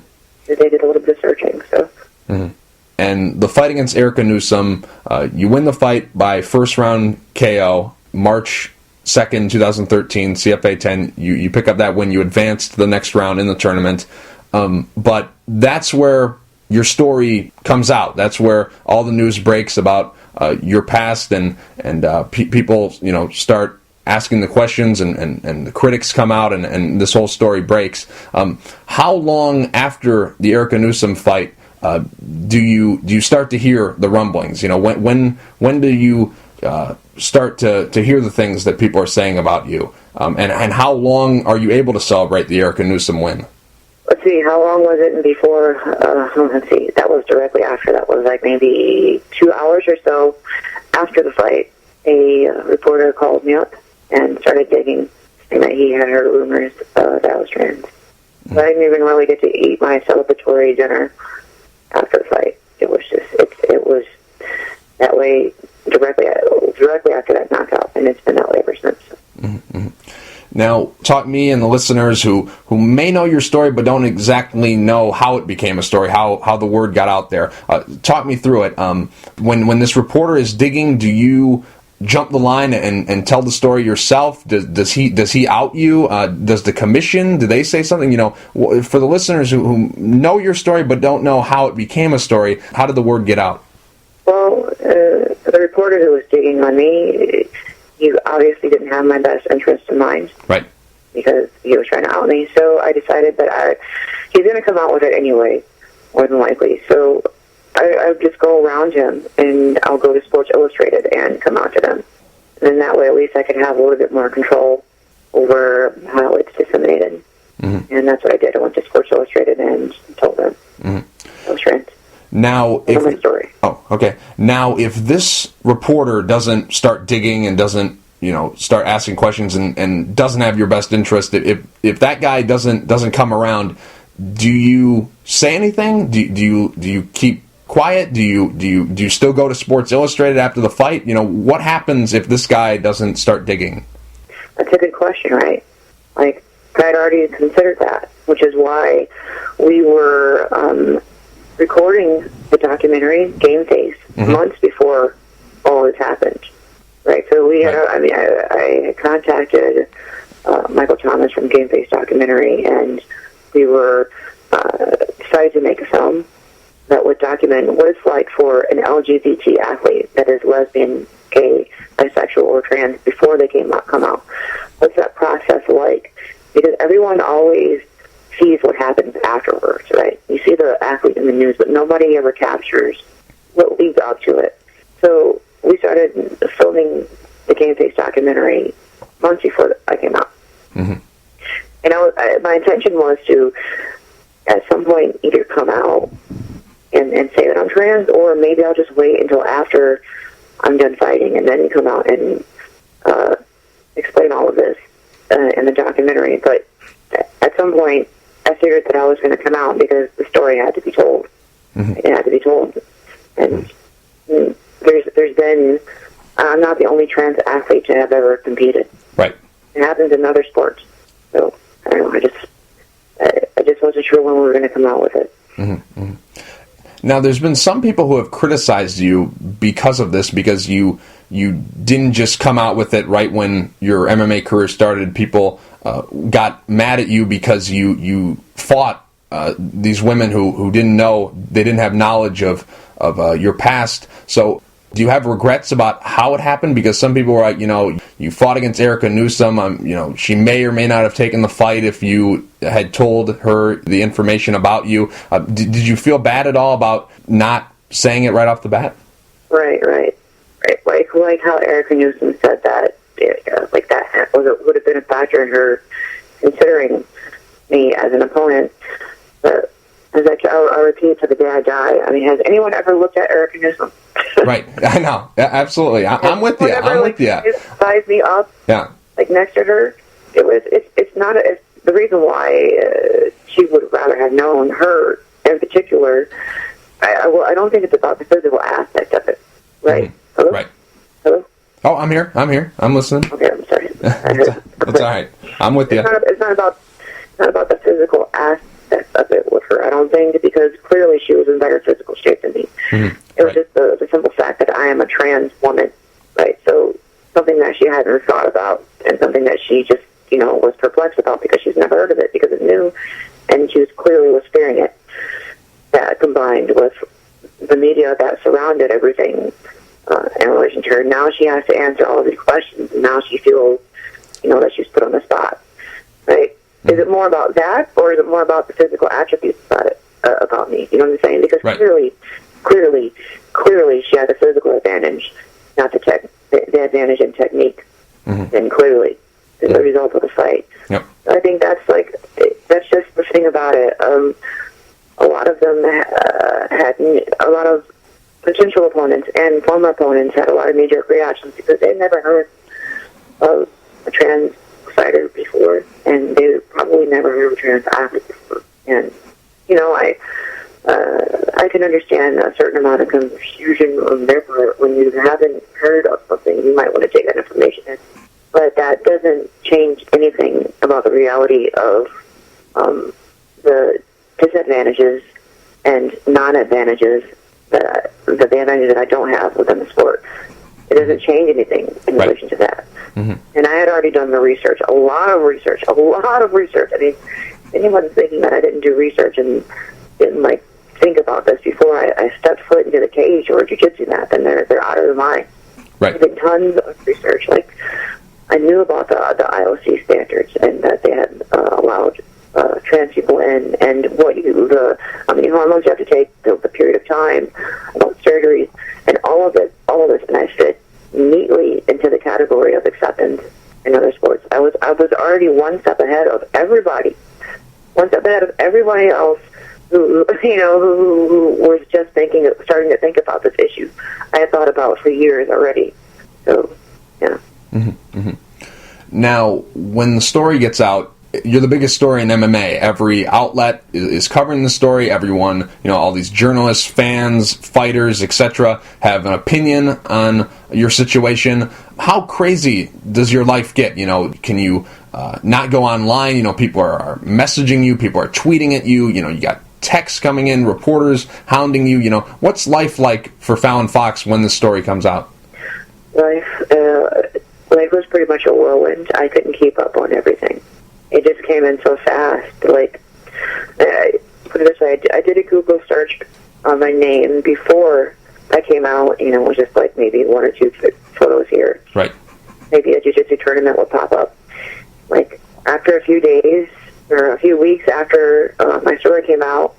They did a little bit of searching, so.
Mm-hmm. And the fight against Erica Newsom, you win the fight by first round KO, March 2nd, 2013, CFA 10. You pick up that win. You advance to the next round in the tournament. But that's where your story comes out. That's where all the news breaks about your past, and people, you know, start asking the questions, and the critics come out, and this whole story breaks. How long after the Erica Newsom fight do you start to hear the rumblings? You know, when do you start to hear the things that people are saying about you? And how long are you able to celebrate the Erica Newsom win?
Let's see, how long was it before? Let's see, that was directly after. That was like maybe 2 hours or so after the fight. A reporter called me up and started digging, saying that he had heard rumors that I was trans. So I didn't even really get to eat my celebratory dinner after the fight. It was just, it was that way directly after that knockout, and it's been that way ever since.
Mm-hmm. Now, talk me and the listeners who may know your story but don't exactly know how it became a story, how the word got out there. Talk me through it. When this reporter is digging, do you jump the line and tell the story yourself? Does he out you? Does the commission, do they say something? You know, for the listeners who know your story but don't know how it became a story, how did the word get out?
Well, the reporter who was digging on me, he obviously didn't have my best interest in mind.
Right.
Because he was trying to out me. So I decided that he's going to come out with it anyway, more than likely. So I would just go around him, and I'll go to Sports Illustrated and come out to them. And then that way, at least I could have a little bit more control over how it's disseminated. Mm-hmm. And that's what I did. I went to Sports Illustrated and told them I was trans.
Now, if this reporter doesn't start digging and doesn't, you know, start asking questions and doesn't have your best interest, if that guy doesn't come around, do you say anything? Do you keep quiet? Do you still go to Sports Illustrated after the fight? You know, what happens if this guy doesn't start digging?
That's a good question, right? Like, I'd already considered that, which is why we were recording the documentary Game Face months before all this happened, right? So we had, I contacted Michael Thomas from Game Face Documentary, and we were decided to make a film that would document what it's like for an LGBT athlete that is lesbian, gay, bisexual, or trans before they come out. What's that process because everyone always sees what happens afterwards, right? You see the athlete in the news, but nobody ever captures what leads up to it. So we started filming the Game Face documentary months before I came out.
Mm-hmm.
And my intention was to, at some point, either come out and say that I'm trans, or maybe I'll just wait until after I'm done fighting and then come out and explain all of this in the documentary. But at some point, I figured that I was going to come out because the story had to be told.
Mm-hmm.
It had to be told. And there's been, I'm not the only trans athlete to have ever competed.
Right.
It happens in other sports. So, I don't know, I just wasn't sure when we were going to come out with it.
Mm-hmm. Mm-hmm. Now, there's been some people who have criticized you because of this, because you didn't just come out with it right when your MMA career started. People got mad at you because you fought these women who didn't know, they didn't have knowledge of your past. So do you have regrets about how it happened? Because some people were like, you fought against Erica Newsom. She may or may not have taken the fight if you had told her the information about you. Did you feel bad at all about not saying it right off the bat?
Right. Like how Erica Newsom said that, like that would have been a factor in her considering me as an opponent. But as I'll repeat to the day I die. I mean, has anyone ever looked at Erica Newsom?
Right, I know, absolutely. I'm with you. I'm with you.
Size me up, like next to her. It's not the reason why she would rather have known her in particular. I don't think it's about the physical aspect of it, right?
Mm-hmm.
Hello?
Right.
Hello?
Oh, I'm here. I'm listening.
Okay, I'm sorry.
That's all right. I'm with you.
It's not about the physical aspect of it with her, I don't think, because clearly she was in better physical shape than me.
Mm-hmm.
It was just the simple fact that I am a trans woman, right? So something that she hadn't thought about, and something that she just, was perplexed about because she's never heard of it, because it's new, and she clearly was fearing it. That combined with the media that surrounded everything in relation to her, now she has to answer all of these questions, and now she feels, that she's put on the spot, right? Mm-hmm. Is it more about that, or is it more about the physical attributes about me? You know what I'm saying? Because
right.
clearly she had a physical advantage, not the advantage in technique, mm-hmm. and clearly as a result of the fight.
Yep.
So I think that's just the thing about it. A lot of them had a lot of potential opponents and former opponents had a lot of knee-jerk reactions because they'd never heard of a trans fighter before, and they probably never heard of a trans athlete before. And I can understand a certain amount of confusion on their part when you haven't heard of something. You might want to take that information in. But that doesn't change anything about the reality of the disadvantages and non-advantages, the advantages that I don't have within the sport. It doesn't change anything in relation to that. Mm-hmm. And I had already done the research, a lot of research. I mean, anyone's thinking that I didn't do research and didn't think about this before I stepped foot into the cage or jiu-jitsu mat, then they're out of their mind.
Right.
I did tons of research. I knew about the IOC standards and that they had allowed trans people in, and how many hormones you have to take, the period of time, about surgeries, and all of this, and I fit neatly into the category of acceptance in other sports. I was already one step ahead of everybody else who was just starting to think about this issue. I had thought about for years already. So, yeah.
Mm-hmm. Mm-hmm. Now, when the story gets out, you're the biggest story in MMA. Every outlet is covering the story. Everyone, all these journalists, fans, fighters, etc., have an opinion on your situation. How crazy does your life get? Can you not go online? People are messaging you. People are tweeting at you. You got texts coming in, reporters hounding you. What's life like for Fallon Fox when the story comes out?
Life was pretty much a whirlwind. I couldn't keep up on everything. It just came in so fast. Put it this way, I did a Google search on my name before I came out. It was just maybe one or two photos here.
Right.
Maybe a jiu-jitsu tournament would pop up. after a few days or a few weeks after my story came out,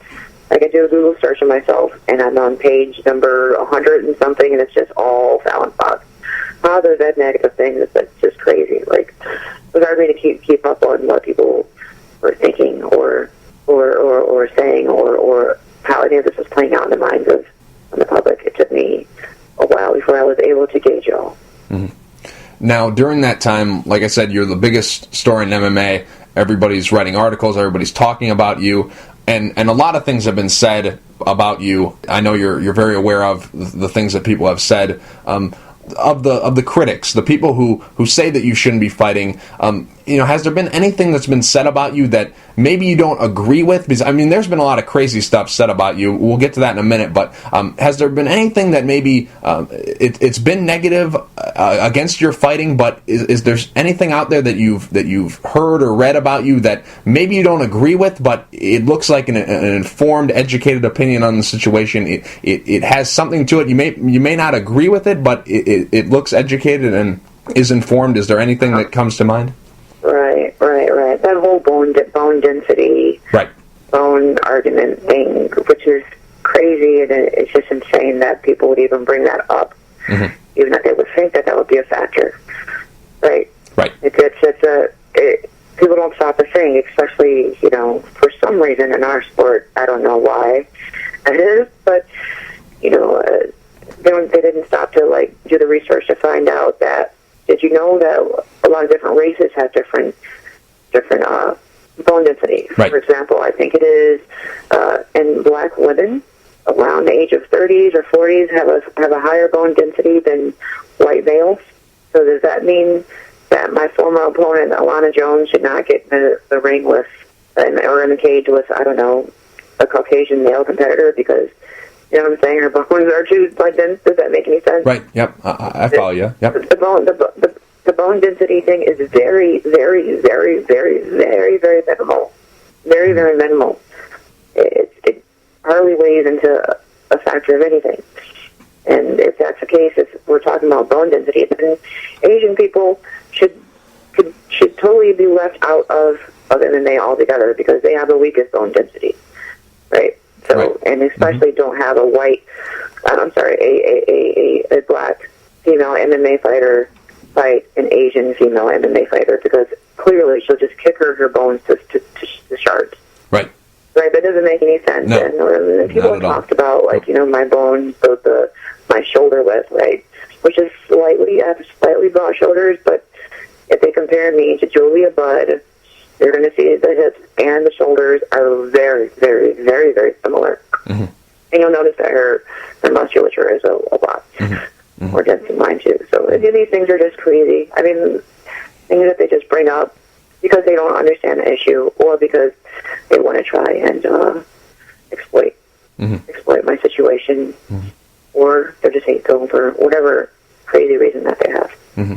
I could do a Google search of myself, and I'm on page number 100 and something, and it's just all Fallon Fox. There's that negative thing that's just crazy. Like, it was hard for me to keep up on what people were thinking or saying or how any of this was playing out in the minds of the public. It took me a while before I was able to gauge it all.
Mm-hmm. Now, during that time, like I said, you're the biggest story in MMA. Everybody's writing articles. Everybody's talking about you. And a lot of things have been said about you. I know you're very aware of the things that people have said. Of the critics, the people who say that you shouldn't be fighting, has there been anything that's been said about you that maybe you don't agree with? Because, I mean, there's been a lot of crazy stuff said about you. We'll get to that in a minute, but has there been anything that maybe it's been negative against your fighting, but is there anything out there that you've heard or read about you that maybe you don't agree with, but it looks like an informed, educated opinion on the situation? It has something to it. You may not agree with it, but it looks educated and is informed. Is there anything that comes to mind?
Right. That whole bone density, bone argument thing, which is crazy, and it's just insane that people would even bring that up, even that they would think that would be a factor. Right. People don't stop to think, especially, for some reason in our sport. I don't know why it is, but, they didn't stop to, do the research to find out that, did you know that a lot of different races have different bone density?
Right.
For example, I think it is in black women around the age of 30s or 40s have a higher bone density than white males. So does that mean that my former opponent, Alana Jones, should not get in the ring with, or in the cage with, I don't know, a Caucasian male competitor because, you know what I'm saying, her bones are too dense? Does that make any sense?
Right. Yep. I follow you. Yep.
The bone density thing is very, very, very, very, very, very minimal. Very, very minimal. It hardly weighs into a factor of anything. And if that's the case, if we're talking about bone density, then Asian people should totally be left out of MMA altogether because they have the weakest bone density, right? So, right. And especially don't have a black female MMA fighter fight an Asian female MMA fighter because clearly she'll just kick her bones to shards.
Right.
Right, that doesn't make any sense.
No,
and people have talked about, my bones, my shoulder width, right, which is I have slightly broad shoulders, but if they compare me to Julia Budd, you're going to see the hips and the shoulders are very, very, very, very similar. Mm-hmm. And you'll notice that her musculature is a lot more dense than mine, too. So these things are just crazy. I mean, things that they just bring up because they don't understand the issue or because they want to try and exploit my situation, or they're just hateful for whatever crazy reason that they have.
Mm-hmm.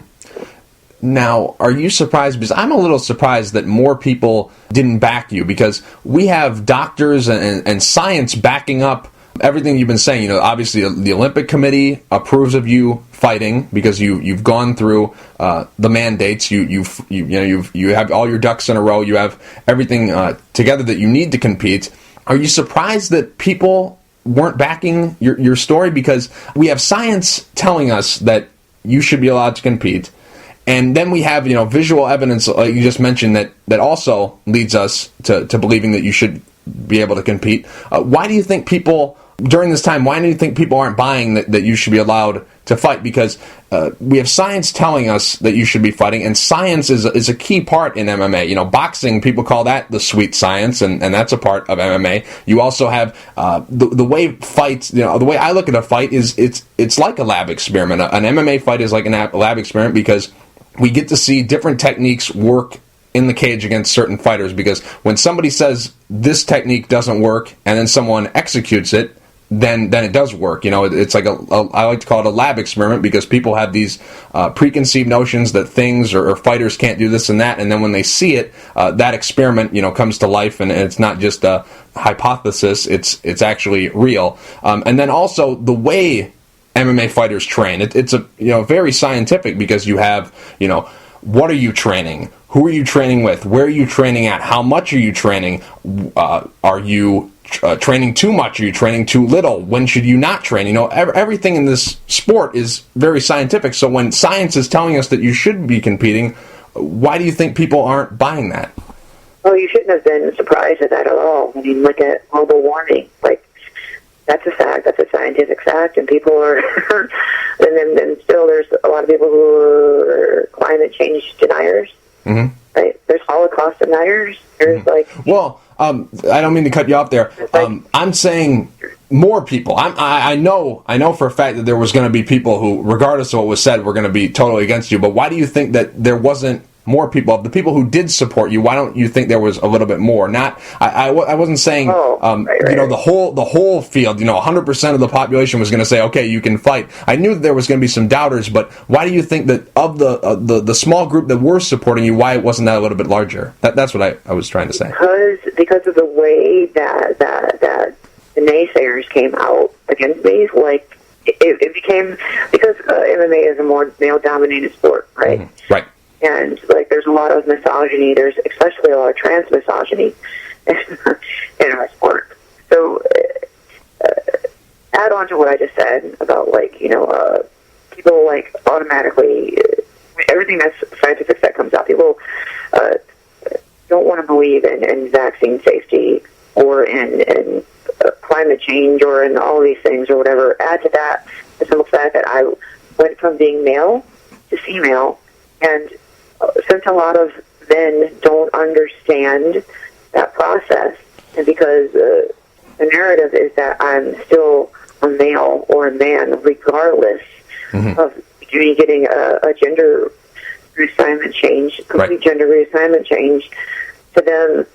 Now, are you surprised? Because I'm a little surprised that more people didn't back you, because we have doctors and science backing up everything you've been saying. Obviously the Olympic Committee approves of you fighting because you've gone through the mandates. You have all your ducks in a row. You have everything together that you need to compete. Are you surprised that people weren't backing your story? Because we have science telling us that you should be allowed to compete. And then we have, visual evidence, like you just mentioned, that also leads us to believing that you should be able to compete. Why do you think people, during this time, why do you think people aren't buying that you should be allowed to fight? Because we have science telling us that you should be fighting, and science is a key part in MMA. Boxing, people call that the sweet science, and that's a part of MMA. You also have the way fights, the way I look at a fight is it's like a lab experiment. An MMA fight is like a lab experiment because we get to see different techniques work in the cage against certain fighters, because when somebody says this technique doesn't work and then someone executes it, then it does work. It's like I like to call it a lab experiment, because people have these preconceived notions that things or fighters can't do this and that, and then when they see it, that experiment comes to life, and it's not just a hypothesis, it's actually real. And then also the way MMA fighters train, it's a very scientific, because you have what are you training? Who are you training with? Where are you training at? How much are you training? Are you training too much? Are you training too little? When should you not train? You know, everything in this sport is very scientific. So when science is telling us that you should be competing, why do you think people aren't buying that?
Well, you shouldn't have been surprised at that at all. I mean, look at global warming. Like, that's a fact. That's a scientific fact, and people are, and then still there's a lot of people who are climate change deniers. Mm-hmm. Right? There's Holocaust deniers. There's
well, I don't mean to cut you off there. I'm saying more people. I know for a fact that there was going to be people who, regardless of what was said, were going to be totally against you. But why do you think that there wasn't more people? Of the people who did support you, why don't you think there was a little bit more? Not, I wasn't saying, you know, the whole field, you know, 100% of the population was going to say, okay, you can fight. I knew that there was going to be some doubters, but why do you think that of the small group that were supporting you, why it wasn't that a little bit larger? That's what I was trying to say.
Because of the way that the naysayers came out against me, like, it became, because MMA is a more male-dominated sport, right?
Mm-hmm. Right.
And, like, there's a lot of misogyny. There's especially a lot of trans misogyny in our sport. So, add on to what I just said about, like, you know, people, like, automatically, everything that's scientific that comes out, people don't want to believe in vaccine safety or in climate change or in all these things or whatever. Add to that the simple fact that I went from being male to female, and since a lot of men don't understand that process, and because the narrative is that I'm still a male or a man regardless of you getting a gender reassignment change, complete gender reassignment change, to them,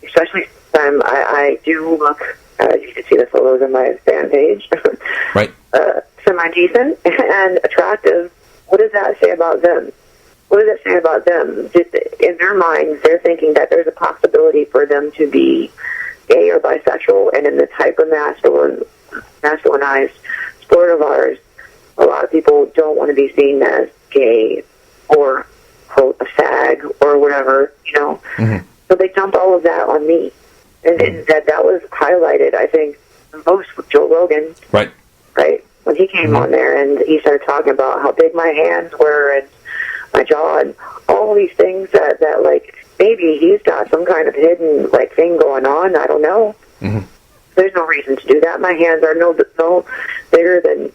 especially time I do look, you can see the photos on my fan page, semi-decent and attractive. What does that say about them? What does it say about them? In their minds, they're thinking that there's a possibility for them to be gay or bisexual, and in this masculinized sport of ours, a lot of people don't want to be seen as gay or, quote, a fag or whatever, you know. Mm-hmm. So they dump all of that on me. And that was highlighted, I think, the most with Joe Rogan. Right. When he came on there and he started talking about how big my hands were and my jaw and all these things that like, maybe he's got some kind of hidden, like, thing going on. I don't know. Mm-hmm. There's no reason to do that. My hands are no bigger than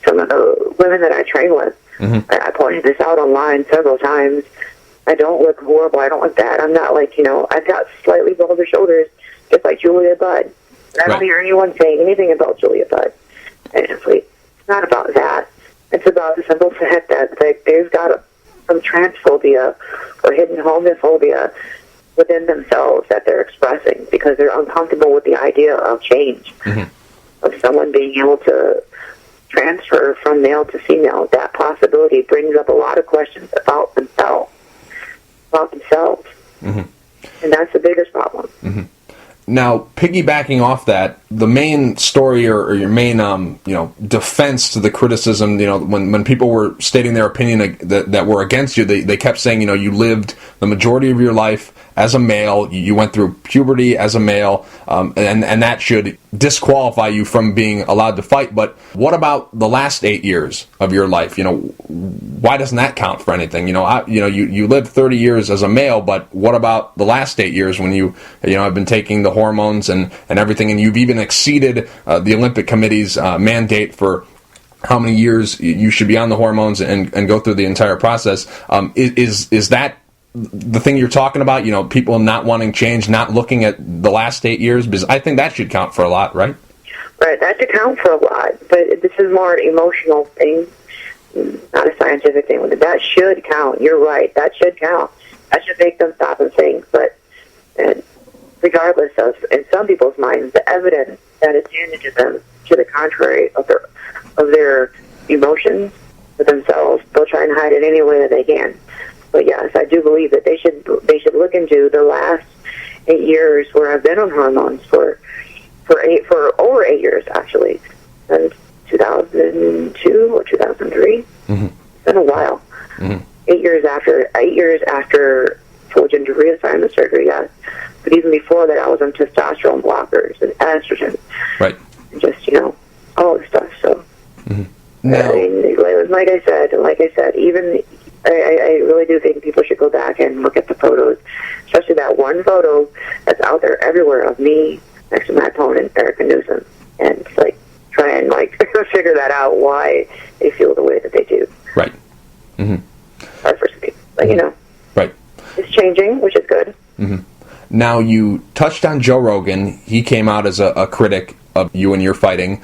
some of the women that I train with. Mm-hmm. I pointed this out online several times. I don't look horrible. I don't look bad. I'm not like, you know, I've got slightly bolder shoulders, just like Julia Budd. But I don't hear anyone saying anything about Julia Budd. And it's not about that. It's about the simple fact that, like, they've got some transphobia or hidden homophobia within themselves that they're expressing because they're uncomfortable with the idea of change, of someone being able to transfer from male to female. That possibility brings up a lot of questions about themselves. Mm-hmm. And that's the biggest problem. Mm-hmm.
Now, piggybacking off that, the main story or your main, defense to the criticism, you know, when people were stating their opinion that were against you, they kept saying, you know, you lived the majority of your life as a male, you went through puberty as a male, and that should disqualify you from being allowed to fight. But what about the last 8 years of your life? You know, why doesn't that count for anything? You know, you lived 30 years as a male, but what about the last 8 years when you have been taking the hormones and everything, and you've even exceeded the Olympic Committee's mandate for how many years you should be on the hormones and go through the entire process? Is that the thing you're talking about, you know, people not wanting change, not looking at the last 8 years? Because I think that should count for a lot, right?
Right, that should count for a lot, but this is more an emotional thing, not a scientific thing. That should count. You're right, that should count. That should make them stop and think, but regardless of, in some people's minds, the evidence that is handed to them to the contrary of their emotions for themselves, they'll try and hide it any way that they can. But yes, I do believe that they should look into the last 8 years where I've been on hormones for over 8 years actually, since 2002 or 2003. Mm-hmm. It's been a while, 8 years after full gender reassignment surgery, yes. But even before that, I was on testosterone blockers and estrogen.
Right.
And just, all this stuff. So,
Now,
I mean, like I said, even I really do think people should go back and look at the photos, especially that one photo that's out there everywhere of me next to my opponent, Erica Newsom, and try and figure that out, why they feel the way that they do.
right.
Hard for some people, but
Right.
it's changing, which is good.
Now, you touched on Joe Rogan. He came out as a critic of you and your fighting.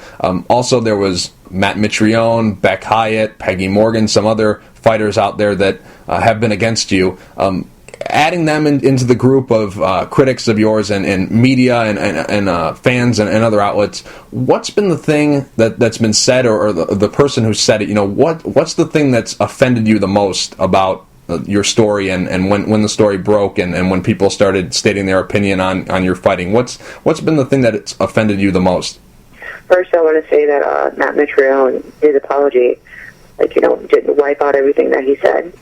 Also, there was Matt Mitrione, Beck Hyatt, Peggy Morgan, some other fighters out there that have been against you. Adding them into the group of critics of yours and media and fans and other outlets, what's been the thing that's been said, or the person who said it? What's the thing that's offended you the most about your story and when the story broke and when people started stating their opinion on your fighting? What's been the thing that it's offended you the most?
First, I want to say that Matt Mitrione, his apology, didn't wipe out everything that he said,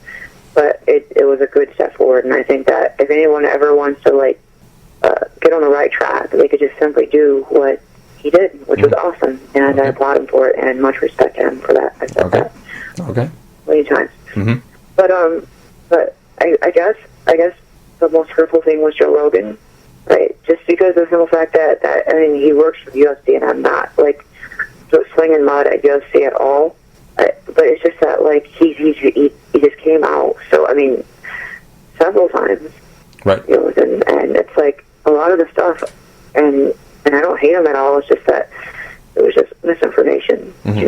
but it was a good step forward. And I think that if anyone ever wants to get on the right track, they could just simply do what he did, which was awesome. And I applaud him for it, and much respect to him for that. I said that many times. But I guess the most hurtful thing was Joe Rogan, right? Just because of the simple fact that he works for UFC, and I'm not slinging mud at UFC at all. But it's just that he just came out. So several times,
right?
And it's a lot of the stuff, and I don't hate him at all. It's just that it was just misinformation, and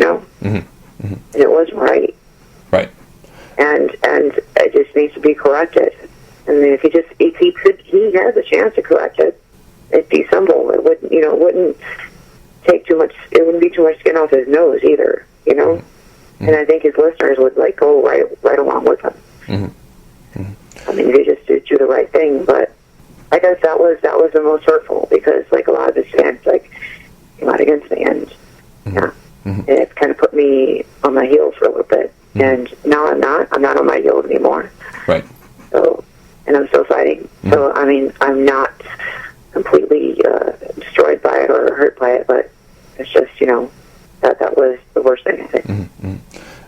it wasn't right.
Right.
And it just needs to be corrected. And if he has a chance to correct it, it'd be simple. It wouldn't take too much. It wouldn't be too much skin off his nose either. And I think his listeners would go right along with him. They just do the right thing. But I guess that was the most hurtful, because a lot of his fans came out against me, and and it kind of put me on my heels for a little bit. And now I'm not on my heels anymore.
Right.
So, and I'm still fighting. So I'm not completely destroyed by it or hurt by it, but it's just that was the worst thing, I think.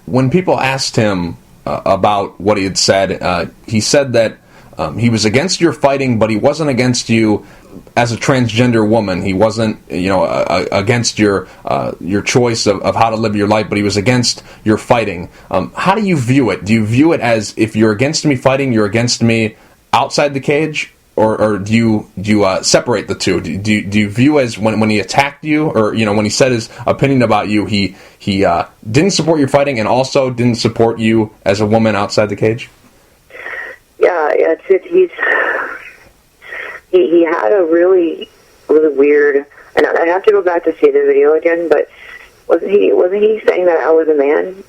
When people asked him about what he had said, he said that he was against your fighting, but he wasn't against you as a transgender woman. He wasn't, against your choice of how to live your life, but he was against your fighting. How do you view it? Do you view it as, if you're against me fighting, you're against me outside the cage? Or do you separate the two? Do you view as when he attacked you, or when he said his opinion about you, he didn't support your fighting and also didn't support you as a woman outside the cage?
Yeah, he had a really weird, and I have to go back to see the video again, but wasn't he saying that I was a man?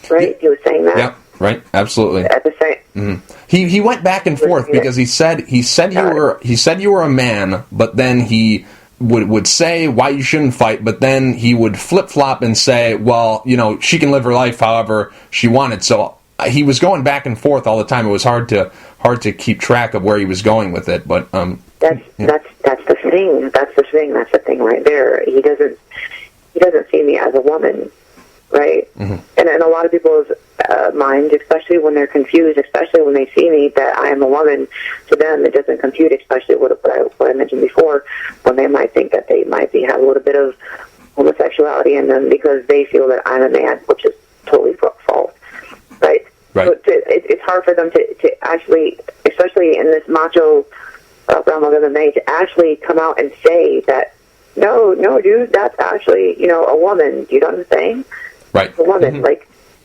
Right? Yeah. He was saying that.
Yeah. Right, absolutely.
At the same,
he went back and forth, because he said you were a man, but then he would say why you shouldn't fight, but then he would flip flop and say, well, she can live her life however she wanted. So he was going back and forth all the time. It was hard to keep track of where he was going with it. But
that's the thing. That's the thing right there. He doesn't see me as a woman. Right? And in a lot of people's mind, especially when they're confused, especially when they see me that I am a woman, to them it doesn't compute, especially what I mentioned before, when they might think that they might have a little bit of homosexuality in them because they feel that I'm a man, which is totally false. Right? So it's hard for them to actually, especially in this macho realm of MMA, to actually come out and say that, no, dude, that's actually, a woman. Do you know what I'm saying?
Right.
A woman,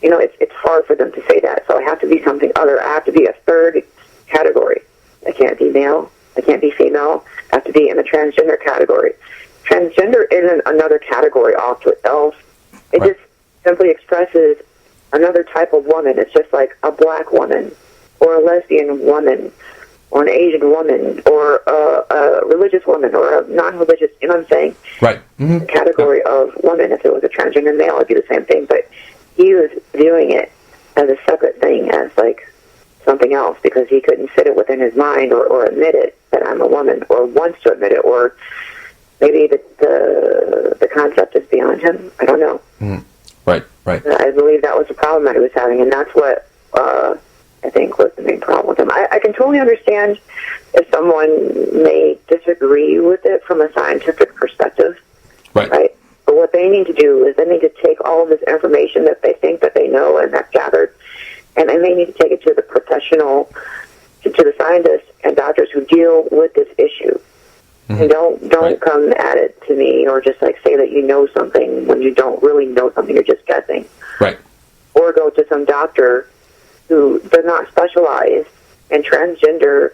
it's hard for them to say that. So I have to be something other. I have to be a third category. I can't be male. I can't be female. I have to be in the transgender category. Transgender isn't another category off to itself. It just simply expresses another type of woman. It's just like a black woman, or a lesbian woman, or an Asian woman, or a religious woman, or a non-religious, you know what I'm saying?
Right.
The category of woman. If it was a transgender male, it'd be the same thing. But he was viewing it as a separate thing, as something else because he couldn't fit it within his mind or admit it that I'm a woman, or wants to admit it, or maybe the concept is beyond him. I don't know.
Right.
I believe that was the problem that he was having, and that's what I think was the main problem with him. I can totally understand if someone may disagree with it from a scientific perspective, right? But what they need to do is they need to take all of this information that they think that they know and that's gathered, and they need to take it to the professional, to the scientists and doctors who deal with this issue. And don't come at it to me or just like say that you know something when you don't really know something. You're just guessing.
Right.
Or go to some doctor who does not specialize in transgender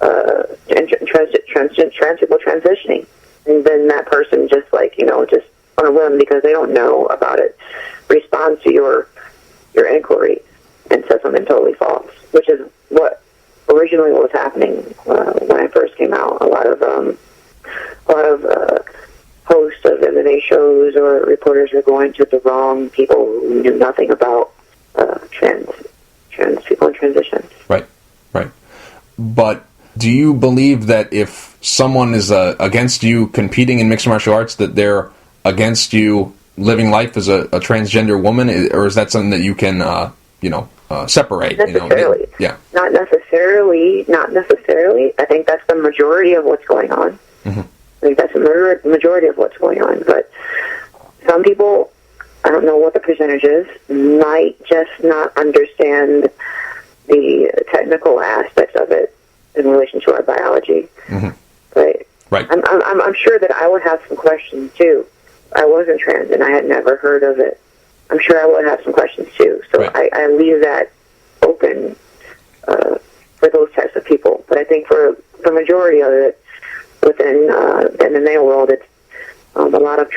and transgender transitioning, and then that person just like just on a whim because they don't know about it responds to your inquiry and says something totally false, which is what originally was happening when I first came out. A lot of hosts of MMA shows or reporters were going to the wrong people who knew nothing about trans people and transitions.
Right. But do you believe that if someone is against you competing in mixed martial arts, that they're against you living life as a transgender woman, or is that something that you can separate?
Necessarily.
Yeah.
Not necessarily. I think that's the majority of what's going on. I think that's the majority of what's going on. But some people, I don't know what the percentage is, might just not understand the technical aspects of it in relation to our biology. Right. I'm sure that I would have some questions too. I wasn't trans and I had never heard of it. I'm sure I would have some questions too. So I leave that open for those types of people. But I think for the majority of it, within the MMA world, it's a lot of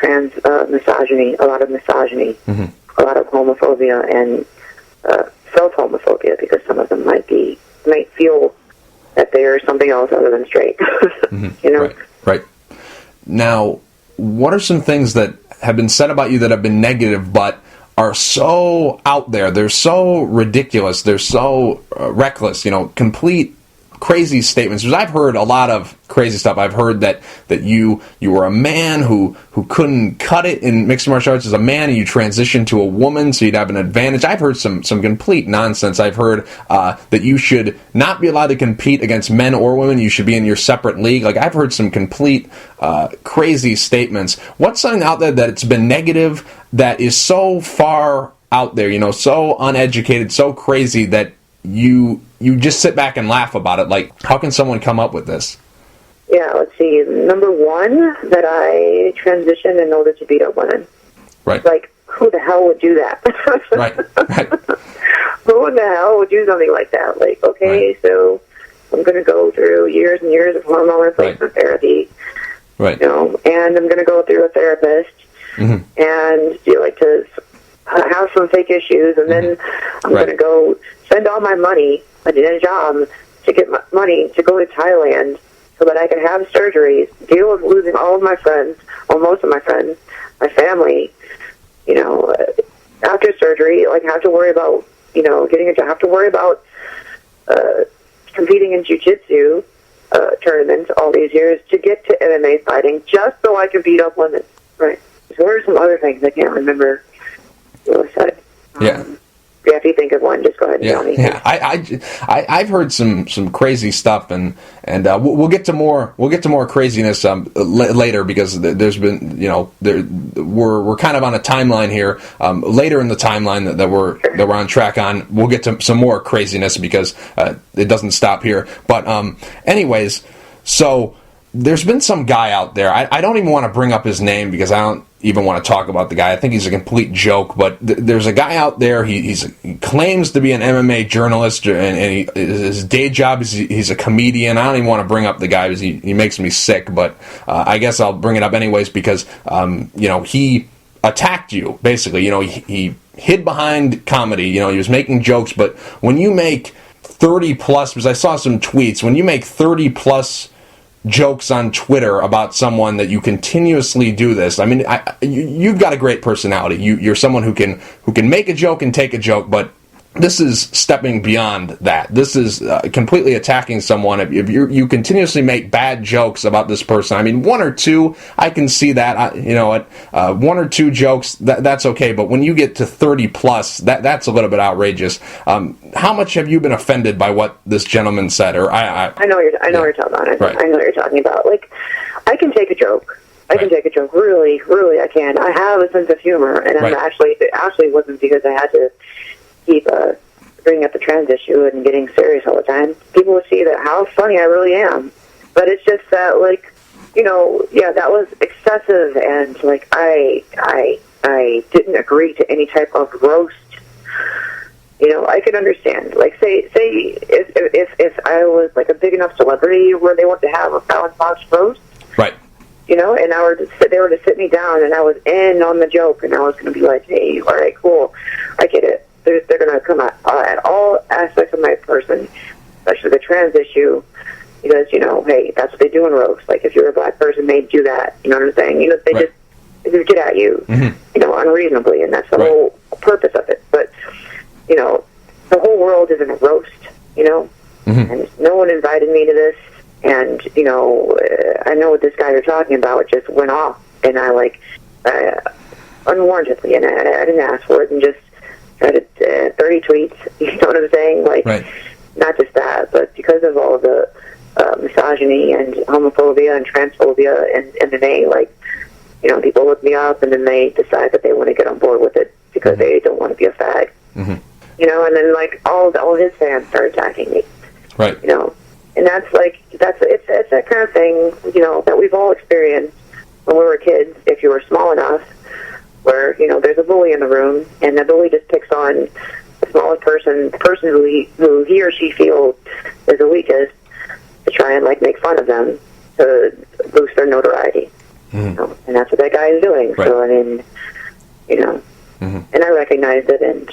misogyny, a lot of homophobia, and self-homophobia, because some of them might feel that they are something else other than straight.
Right. Now, what are some things that have been said about you that have been negative, but are so out there? They're so ridiculous. They're so reckless. Complete crazy statements. Because I've heard a lot of crazy stuff. I've heard that you were a man who couldn't cut it in mixed martial arts as a man, and you transitioned to a woman so you'd have an advantage. I've heard some complete nonsense. I've heard that you should not be allowed to compete against men or women. You should be in your separate league. Like, I've heard some complete crazy statements. What's something out there that's been negative that is so far out there, so uneducated, so crazy that you just sit back and laugh about it? Like, how can someone come up with this?
Yeah, let's see. Number one, that I transitioned in order to beat up women.
Right.
Like, who the hell would do that?
Right.
Who the hell would do something like that? Like, okay, so I'm going to go through years and years of hormone replacement therapy.
Right.
And I'm going to go through a therapist and do like to have some fake issues, and then I'm going to go spend all my money. I did a job to get money to go to Thailand so that I could have surgeries, deal with losing all of my friends, or most of my friends, my family, after surgery, like have to worry about, getting a job, have to worry about competing in jiu-jitsu tournaments all these years to get to MMA fighting just so I could beat up women. Right. So there are some other things I can't remember what was said. If you think of one, just go ahead and tell me.
Yeah, I've heard some crazy stuff, and we'll get to more craziness later, because there's been we're kind of on a timeline here. Later in the timeline that we're on track on, we'll get to some more craziness because it doesn't stop here. But anyways, so there's been some guy out there. I don't even want to bring up his name because I don't even want to talk about the guy. I think he's a complete joke, but there's a guy out there. He claims to be an MMA journalist, and his day job is he's a comedian. I don't even want to bring up the guy because he makes me sick, but I guess I'll bring it up anyways because he attacked you, basically. He hid behind comedy. He was making jokes, but when you make 30 plus, because I saw some tweets, when you make 30 plus jokes on Twitter about someone that you continuously do this. I mean, you've got a great personality. You're someone who can make a joke and take a joke, but this is stepping beyond that. This is completely attacking someone. If you continuously make bad jokes about this person, I mean, one or two, I can see that. One or two jokes, that's okay. But when you get to 30 plus, that's a little bit outrageous. How much have you been offended by what this gentleman said? Or I know what you're talking about.
Right. I know what you're talking about. Like, I can take a joke. I can take a joke. Really, really, I can. I have a sense of humor, and it actually wasn't because I had to keep bringing up the trans issue and getting serious all the time. People would see that how funny I really am. But it's just that, like, that was excessive, and, like, I didn't agree to any type of roast. I could understand. Like, say if I was, like, a big enough celebrity where they want to have a Fallon Fox roast. Right. And they were to sit me down, and I was in on the joke, and I was going to be like, hey, all right, cool, I get it. They're going to come at all aspects of my person, especially the trans issue, because, hey, that's what they do in roast. Like, if you're a black person, they do that. You know what I'm saying? They just get at you, unreasonably, and that's the whole purpose of it. But, the whole world isn't a roast, and no one invited me to this. And, I know what this guy you're talking about just went off, and unwarrantedly, and I didn't ask for it, and just started 30 tweets, you know what I'm saying? Like, not just that, but because of all the misogyny and homophobia and transphobia and MMA, people look me up, and then they decide that they want to get on board with it because they don't want to be a fag. And then, all his fans start attacking me. Right. And it's that kind of thing, that we've all experienced when we were kids, if you were small enough, where, there's a bully in the room, and the bully just picks on the smallest person who he or she feels is the weakest, to try and, make fun of them to boost their notoriety. And that's what that guy is doing. Right. So, I mean, and I recognized it, and,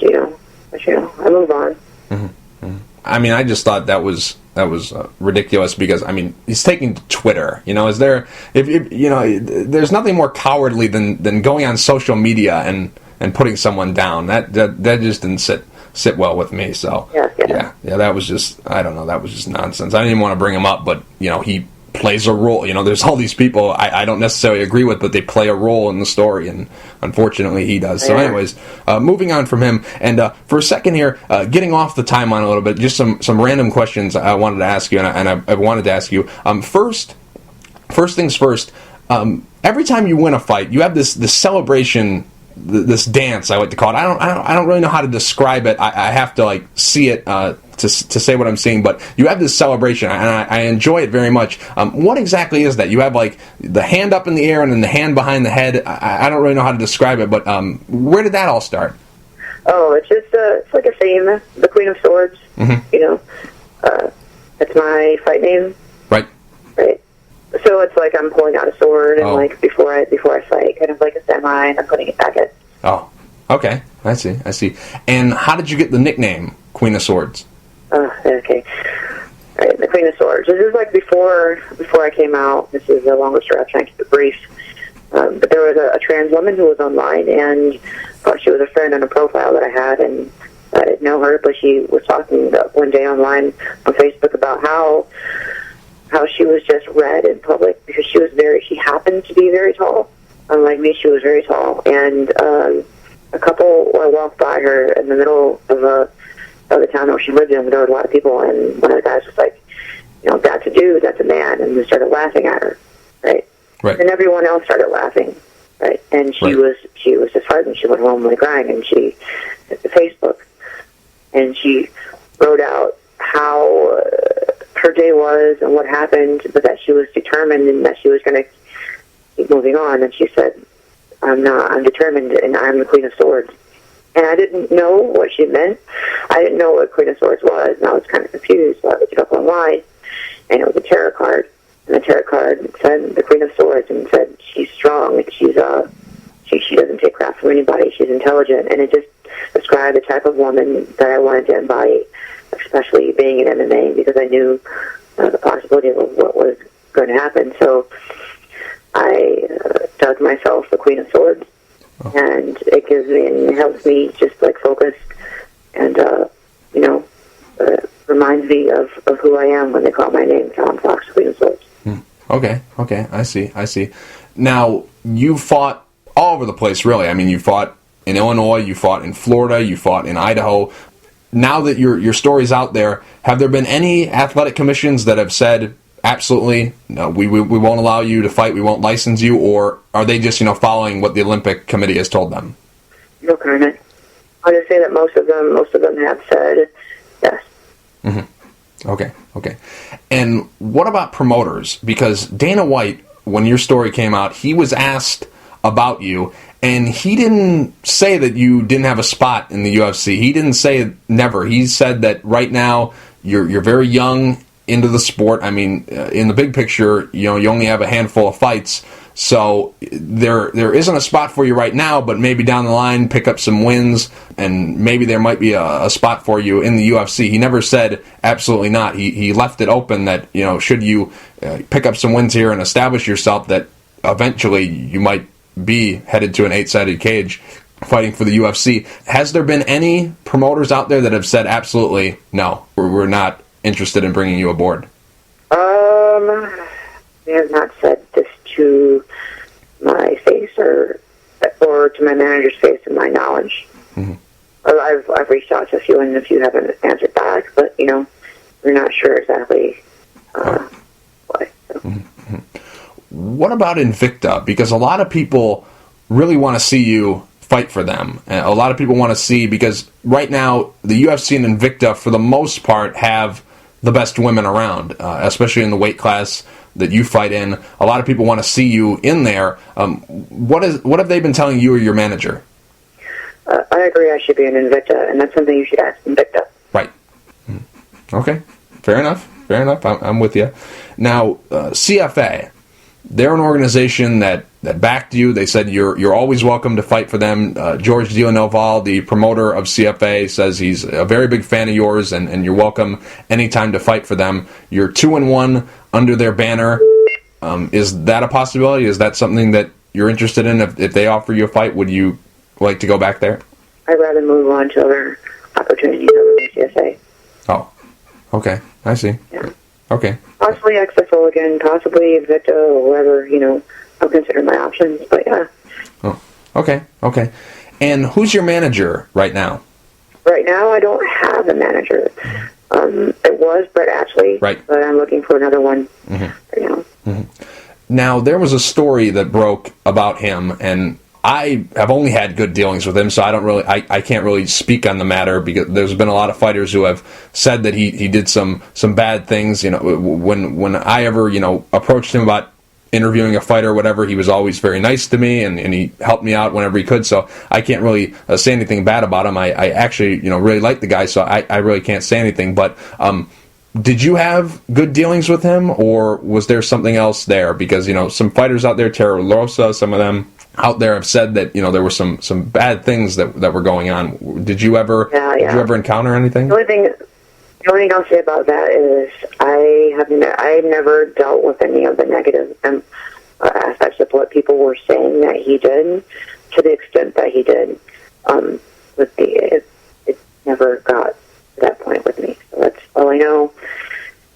I move on.
I mean, I just thought that was ridiculous because, I mean, he's taking to Twitter. Is there, there's nothing more cowardly than going on social media and putting someone down. That just didn't sit well with me. So yeah, that was just, I don't know, that was just nonsense. I didn't even want to bring him up, but he plays a role. There's all these people I don't necessarily agree with, but they play a role in the story, and unfortunately he does. So anyways, moving on from him, and for a second here, getting off the timeline a little bit, just some random questions I wanted to ask you, and I wanted to ask you. First things first, every time you win a fight, you have this celebration, this dance, I like to call it. I don't really know how to describe it. I have to see it to say what I'm seeing, but you have this celebration, and I enjoy it very much. What exactly is that? You have the hand up in the air and then the hand behind the head. I don't really know how to describe it, but where did that all start?
Oh, it's just it's like a theme, the Queen of Swords. That's my fight name. Right. So it's like I'm pulling out a sword, and before I fight, kind of like a samurai, and I'm putting it back in.
Oh, okay. I see. And how did you get the nickname Queen of Swords?
Okay. All right, the Queen of Swords. This is before I came out. This is the longest story. I'm trying to keep it brief. But there was a trans woman who was online, and thought she was a friend on a profile that I had, and I didn't know her, but she was talking one day online on Facebook about how she was just read in public because she happened to be very tall. Unlike me, she was very tall. And a couple walked by her in the middle of the town where she lived in. There were a lot of people, and one of the guys was like, that's a dude, that's a man, and they started laughing at her, right? And everyone else started laughing, right? And she was disheartened. She went home crying, and she hit the Facebook, and she wrote out how her day was and what happened, but that she was determined and that she was going to keep moving on. And she said, I'm determined, and I'm the Queen of Swords. And I didn't know what she meant. I didn't know what Queen of Swords was, and I was kind of confused, so I looked it up online, and it was a tarot card. And the tarot card said the Queen of Swords, and said she's strong, and she doesn't take crap from anybody, she's intelligent, and it just described the type of woman that I wanted to embody, especially being in MMA, because I knew the possibility of what was going to happen. So I dubbed myself the Queen of Swords, and it gives me and helps me just focus and Fallon Fox will be sold.
Okay, I see. Now, you fought all over the place, really. I mean, you fought in Illinois, you fought in Florida, you fought in Idaho. Now that your story's out there, have there been any athletic commissions that have said, absolutely, no, we won't allow you to fight, we won't license you, or are they just, following what the Olympic Committee has told them?
No comment. I'll just say that most of them have said yes.
Mm-hmm. Okay. And what about promoters? Because Dana White, when your story came out, he was asked about you, and he didn't say that you didn't have a spot in the UFC. He didn't say never. He said that right now you're very young into the sport. I mean, in the big picture, you only have a handful of fights, so there isn't a spot for you right now, but maybe down the line, pick up some wins, and maybe there might be a spot for you in the UFC. He never said absolutely not. He left it open that, should you pick up some wins here and establish yourself, that eventually you might be headed to an 8-sided cage fighting for the UFC. Has there been any promoters out there that have said absolutely no, we're not interested in bringing you aboard?
They have not said this to my face or to my manager's face, in my knowledge.
Mm-hmm.
I've reached out to a few, and a few haven't answered back, but we're not sure exactly why. So.
Mm-hmm. What about Invicta? Because a lot of people really want to see you fight for them. A lot of people want to see, because right now the UFC and Invicta, for the most part, have the best women around, especially in the weight class that you fight in. A lot of people want to see you in there. What have they been telling you or your manager?
I agree I should be in Invicta, and that's something you should ask Invicta.
Right. Okay. Fair enough. I'm with you. Now, CFA, they're an organization that backed you. They said you're always welcome to fight for them. George Dillanoval, the promoter of CFA, says he's a very big fan of yours, and you're welcome anytime to fight for them. You're 2-1 under their banner. Is that a possibility? Is that something that you're interested in? If they offer you a fight, would you like to go back there?
I'd rather move on to other opportunities other than CFA.
Oh, okay. I see.
Yeah.
Okay.
Possibly XFL again, possibly Invicta or whatever, I'll consider my options, but yeah.
Oh, okay. And who's your manager right now?
Right now, I don't have a manager. It was Brett Ashley,
right,
but I'm looking for another one right now.
Mm-hmm. Now, there was a story that broke about him, and I have only had good dealings with him, so I can't really speak on the matter, because there's been a lot of fighters who have said that he did some bad things. When I ever approached him about interviewing a fighter or whatever, he was always very nice to me, and he helped me out whenever he could. So I can't really say anything bad about him. I actually really like the guy, so I really can't say anything. But did you have good dealings with him, or was there something else there? Because some fighters out there, Tara Rosa, some of them out there have said that there were some bad things that were going on. Did you ever Did you ever encounter anything?
The only thing I'll say about that is I've never dealt with any of the negative aspects of what people were saying that he did, to the extent that he did. It never got to that point with me. So that's all I know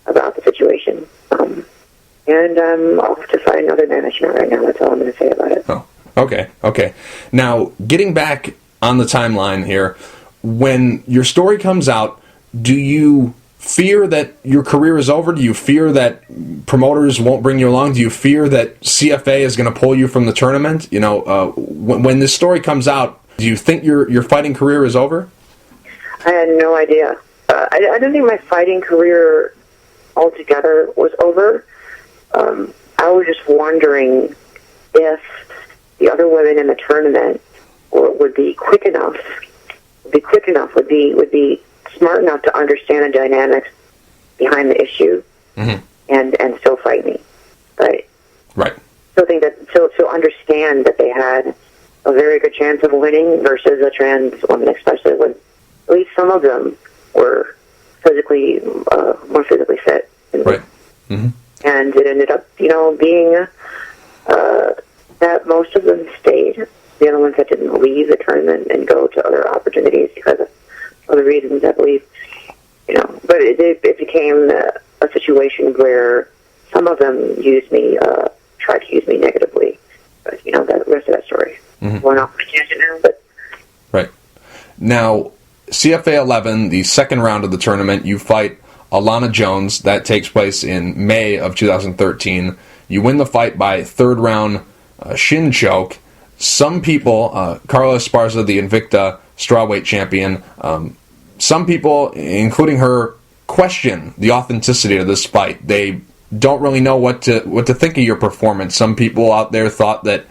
about the situation. And I'm off to find another management right now. That's all I'm going to say about it.
Oh. Okay. Now, getting back on the timeline here, when your story comes out, do you fear that your career is over? Do you fear that promoters won't bring you along? Do you fear that CFA is going to pull you from the tournament? When this story comes out, do you think your fighting career is over?
I had no idea. I don't think my fighting career altogether was over. I was just wondering if the other women in the tournament would be quick enough, would be smart enough to understand the dynamics behind the issue, and still fight me, right?
Right.
So think that so understand that they had a very good chance of winning versus a trans woman, especially when at least some of them were physically more physically fit.
Right. Mm-hmm.
And it ended up, being that most of them stayed. The other ones that didn't leave the tournament and go to other opportunities because of other reasons, I believe. But it became a situation where some of them used me, tried to use me negatively. But, you know, the rest of that story. We're not going to change it now, but...
Right. Now, CFA 11, the second round of the tournament, you fight Alana Jones. That takes place in May of 2013. You win the fight by third round shin choke. Some people, Carla Esparza, the Invicta strawweight champion, some people, including her, question the authenticity of this fight. They don't really know what to think of your performance. Some people out there thought that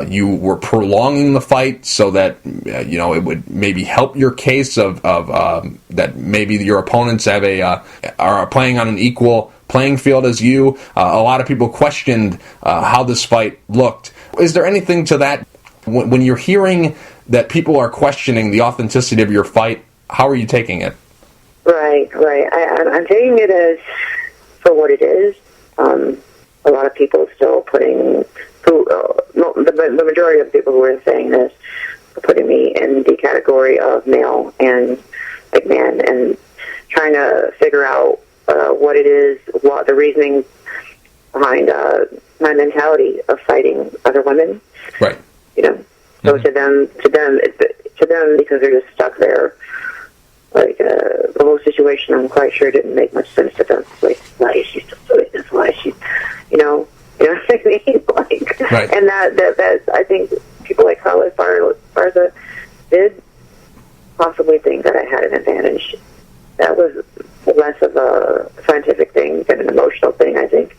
you were prolonging the fight so that it would maybe help your case of that maybe your opponents are playing on an equal playing field as you. A lot of people questioned how this fight looked. Is there anything to that? When you're hearing that people are questioning the authenticity of your fight, how are you taking it?
Right. I'm taking it as for what it is. A lot of people still the majority of people who are saying this are putting me in the category of male and like man, and trying to figure out what it is, what the reasoning behind my mentality of fighting other women.
Right.
You know, so to them, because they're just stuck there. Like, the whole situation, I'm quite sure, didn't make much sense to them. Like, why is she still doing this? Why is she, you know what I mean? Like,
right.
And that I think people like Carla Esparza did possibly think that I had an advantage. That was less of a scientific thing than an emotional thing, I think,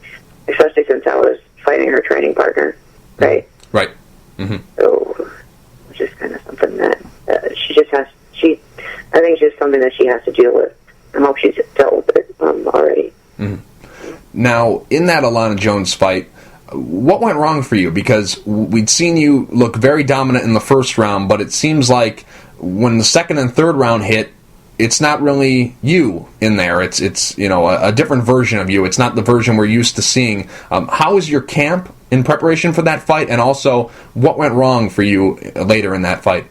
especially since I was fighting her training partner, right?
Right. Mm-hmm.
So, it's just kind of something that she just has, I think it's just something that she has to deal with. I hope she's dealt with it already.
Mm-hmm. Now, in that Alana Jones fight, what went wrong for you? Because we'd seen you look very dominant in the first round, but it seems like when the second and third round hit, it's not really you in there. It's a different version of you. It's not the version we're used to seeing. How was your camp in preparation for that fight? And also, what went wrong for you later in that fight?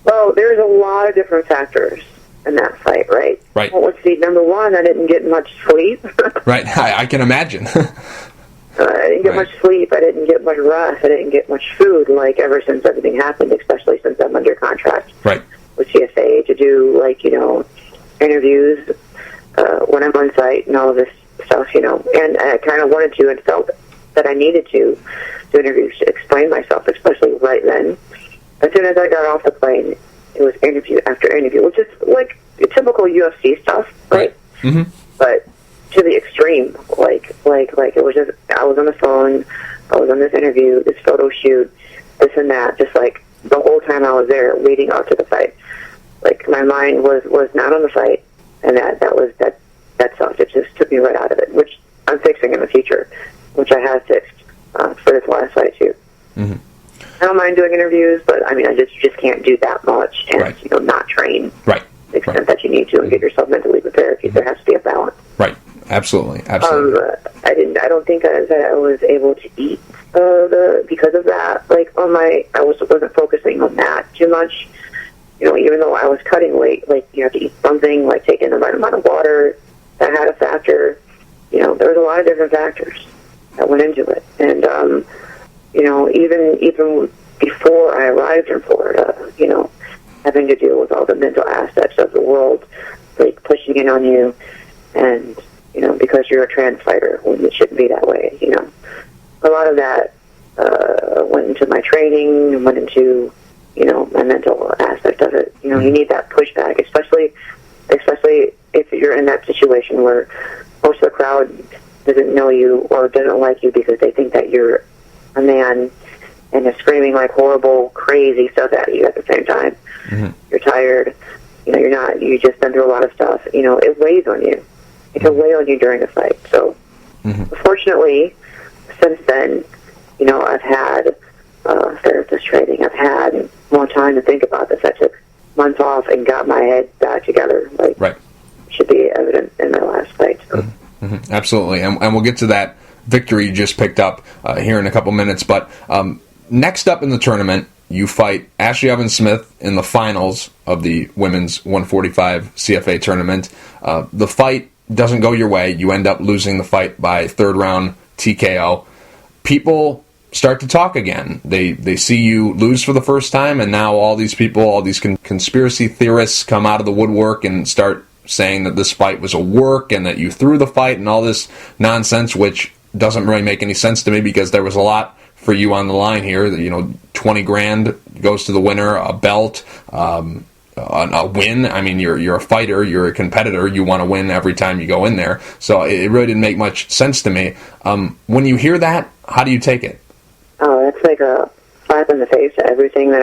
Well, there's a lot of different factors in that fight, right?
Right.
Well, let's see. Number one, I didn't get much sleep.
Right. I can imagine.
I didn't get much sleep. I didn't get much rest. I didn't get much food, like, ever since everything happened, especially since I'm under contract.
Right.
With CFA to do, like, interviews when I'm on site and all of this stuff, And I kind of wanted to and felt that I needed to do interviews to explain myself, especially right then. As soon as I got off the plane, it was interview after interview, which is like typical UFC stuff, right?
Mm-hmm.
But to the extreme, like it was just, I was on the phone, I was on this interview, this photo shoot, this and that, just like the whole time I was there leading up to the fight. Like, my mind was not on the fight, and that sucked. It just took me right out of it, which I'm fixing in the future, which I have fixed for this last fight too. Mm-hmm. I don't mind doing interviews, but I mean, I just can't do that much and not train
right.
to the extent that you need to and get yourself mentally prepared. Because there has to be a balance.
Right. Absolutely.
I don't think that I was able to eat because of that. Like, I wasn't focusing on that too much. Even though I was cutting weight, like, you have to eat something, like take in the right amount of water. That had a factor. There was a lot of different factors that went into it, and even before I arrived in Florida, having to deal with all the mental aspects of the world, like pushing in on you, and because you're a trans fighter, when it shouldn't be that way. A lot of that went into my training and went into my mental aspect of it. You need that pushback, especially if you're in that situation where most of the crowd doesn't know you or doesn't like you because they think that you're a man and they're screaming like horrible, crazy stuff at you at the same time. Mm-hmm. You're tired. You just been through a lot of stuff. It weighs on you. It can weigh on you during a fight. So, fortunately, since then, I've had therapist training. I've had more time to think about this. I took months off and got my head back together. Like, right. Should be evident in my last fight. So.
Mm-hmm. Absolutely. And we'll get to that victory you just picked up here in a couple minutes. But next up in the tournament, you fight Ashley Evans-Smith in the finals of the women's 145 CFA tournament. The fight doesn't go your way. You end up losing the fight by third round TKO. People start to talk again. They see you lose for the first time, and now all these people, all these conspiracy theorists come out of the woodwork and start saying that this fight was a work and that you threw the fight and all this nonsense, which doesn't really make any sense to me because there was a lot for you on the line here. 20 grand goes to the winner, a belt, a win. I mean, you're a fighter, you're a competitor, you want to win every time you go in there. So it really didn't make much sense to me. When you hear that, how do you take it?
Oh, that's like a slap in the face to everything that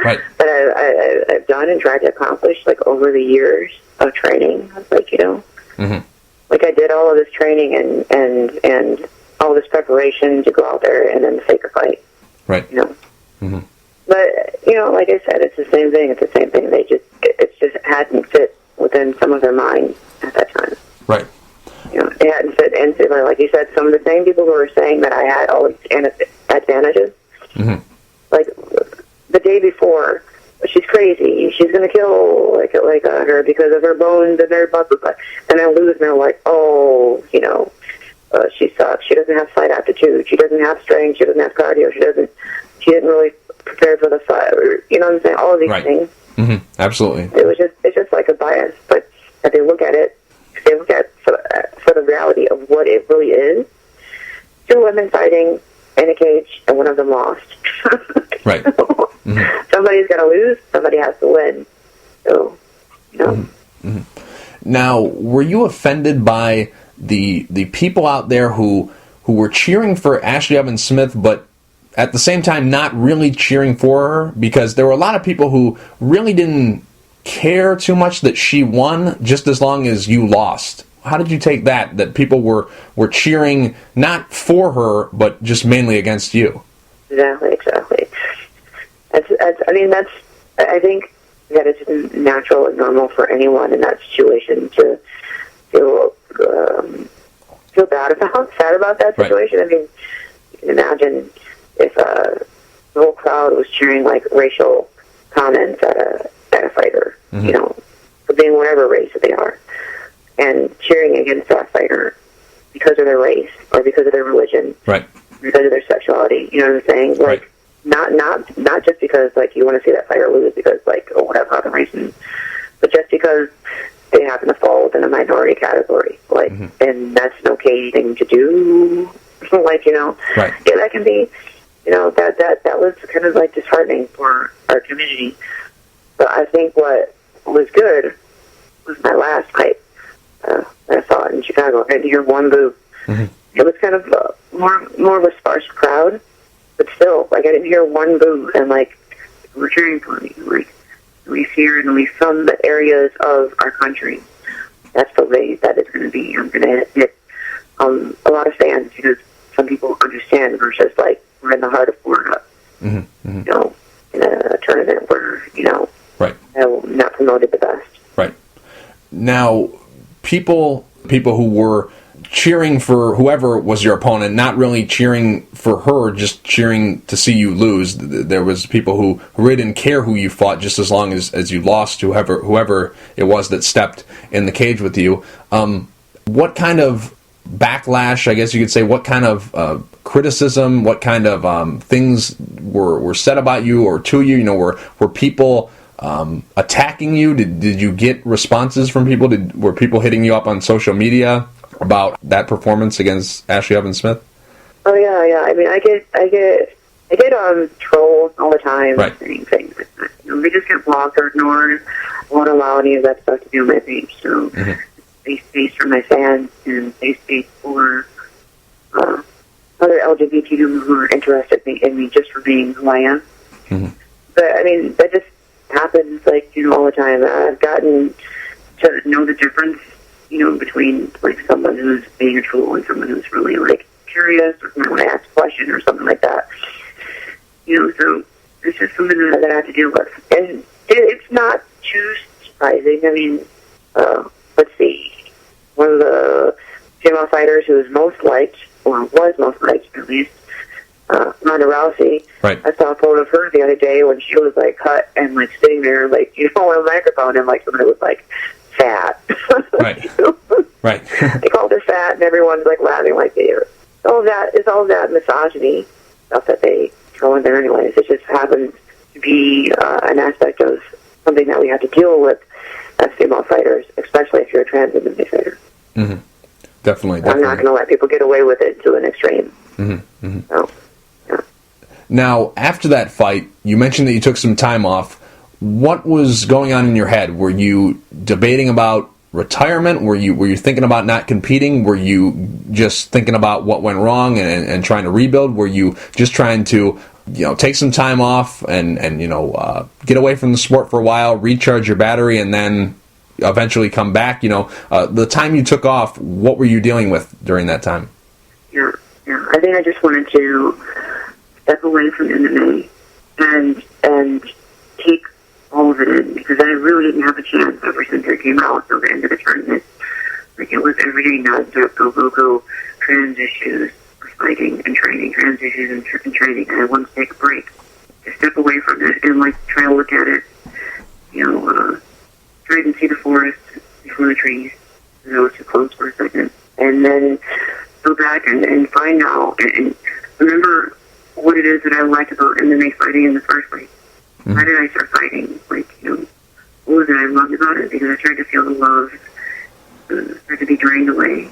Right.
that I've done and tried to accomplish, like, over the years of training. It's like,
Mm-hmm.
like I did all of this training and all this preparation to go out there and then fake a fight.
Right.
Mm-hmm. But, like I said, it's the same thing. It's the same thing. It just hadn't fit within some of their minds at that time.
Right.
It hadn't fit into, like you said, some of the same people who were saying that I had all these advantages.
Mm-hmm.
Like, the day before, she's crazy. She's going to kill, her because of her bones and her blah, blah, blah. And I lose, and they're like, she sucks. She doesn't have fight aptitude. She doesn't have strength. She doesn't have cardio. She didn't really prepare for the fight. You know what I'm saying? All of these things.
Mm-hmm. Absolutely.
It's just like a bias. But if they look at it, for the reality of what it really is, two women fighting in a cage, and one of them lost.
Right. Mm-hmm.
Somebody's got to lose. Somebody has to win. So,
Mm-hmm. Mm-hmm. Now, were you offended by the people out there who were cheering for Ashley Evans Smith, but at the same time not really cheering for her? Because there were a lot of people who really didn't care too much that she won, just as long as you lost. How did you take that people were cheering not for her, but just mainly against you?
Exactly. I think that it's natural and normal for anyone in that situation to feel sad about that situation. Right. I mean, you can imagine if the whole crowd was cheering like racial comments at a fighter,
mm-hmm.
For being whatever race they are, and cheering against that fighter because of their race or because of their religion,
right?
Because of their sexuality. You know what I'm saying? Like,
right.
Not just because like you want to see that fighter lose because like or whatever other reason, but just because they happen to fall within a minority category, like, mm-hmm. and that's an okay thing to do. Like,
right.
Yeah, that can be, that was kind of like disheartening for our community. But I think what was good was my last fight that I saw in Chicago. I didn't hear one boo.
Mm-hmm. It
was kind of more of a sparse crowd, but still, like, I didn't hear one boo, and like, we're cheering for me, like, at least here in at least some areas of our country. That's the way that it's going to be. I'm going to hit a lot of fans because some people understand versus like we're in the heart of Florida,
mm-hmm. Mm-hmm.
In a tournament where
right,
not promoted the best.
Right. Now, people who were cheering for whoever was your opponent, not really cheering for her, just cheering to see you lose. There was people who really didn't care who you fought, just as long as you lost to whoever it was that stepped in the cage with you. What kind of backlash, I guess you could say, what kind of criticism, what kind of things were said about you or to you? Were people attacking you? Did you get responses from people? Were people hitting you up on social media about that performance against Ashley Evans Smith?
Oh yeah. I mean, I get trolls all the time,
right,
saying things like that. They just get blocked or ignored. I won't allow any of that stuff to be on my page. So
mm-hmm.
They space for my fans and they space for other LGBT who are interested in me just for being who I am.
Mm-hmm.
But I mean, that just happens all the time. I've gotten to know the difference, between like someone who's being a troll and someone who's really like curious or might want to ask a question or something like that. So it's just something that I have to deal with, and it's not too surprising. I mean, let's see, one of the female fighters who was most liked, or was most liked at least, Ronda Rousey.
Right.
I saw a photo of her the other day when she was like cut and like sitting there like on a microphone and like somebody was like fat.
Right. Right.
They called her fat, and everyone's like laughing like they are. It's all that misogyny stuff that they throw in there anyways. It just happens to be an aspect of something that we have to deal with as female fighters, especially if you're a trans MMA fighter.
Mm-hmm. Definitely.
I'm not going to let people get away with it to an extreme.
Mm-hmm. Mm-hmm.
So, yeah.
Now, after that fight, you mentioned that you took some time off. What was going on in your head? Were you debating about retirement? Were you thinking about not competing? Were you just thinking about what went wrong and trying to rebuild? Were you just trying to take some time off and get away from the sport for a while, recharge your battery, and then eventually come back? The time you took off, what were you dealing with during that time?
Yeah. I think I just wanted to step away from MMA and take all of it in, because I really didn't have a chance ever since I came out till the end of the tournament. Like, it was every day nonstop, go, trans issues, fighting and training, trans issues and training. And I wanted to take a break, to step away from it and try to look at it, try and see the forest before the trees. It was too close for a second. And then go back and find out and remember what it is that I liked about MMA fighting in the first place. Mm-hmm. Why did I start fighting? What was it I loved about it? Because I tried to feel the love, tried to be drained away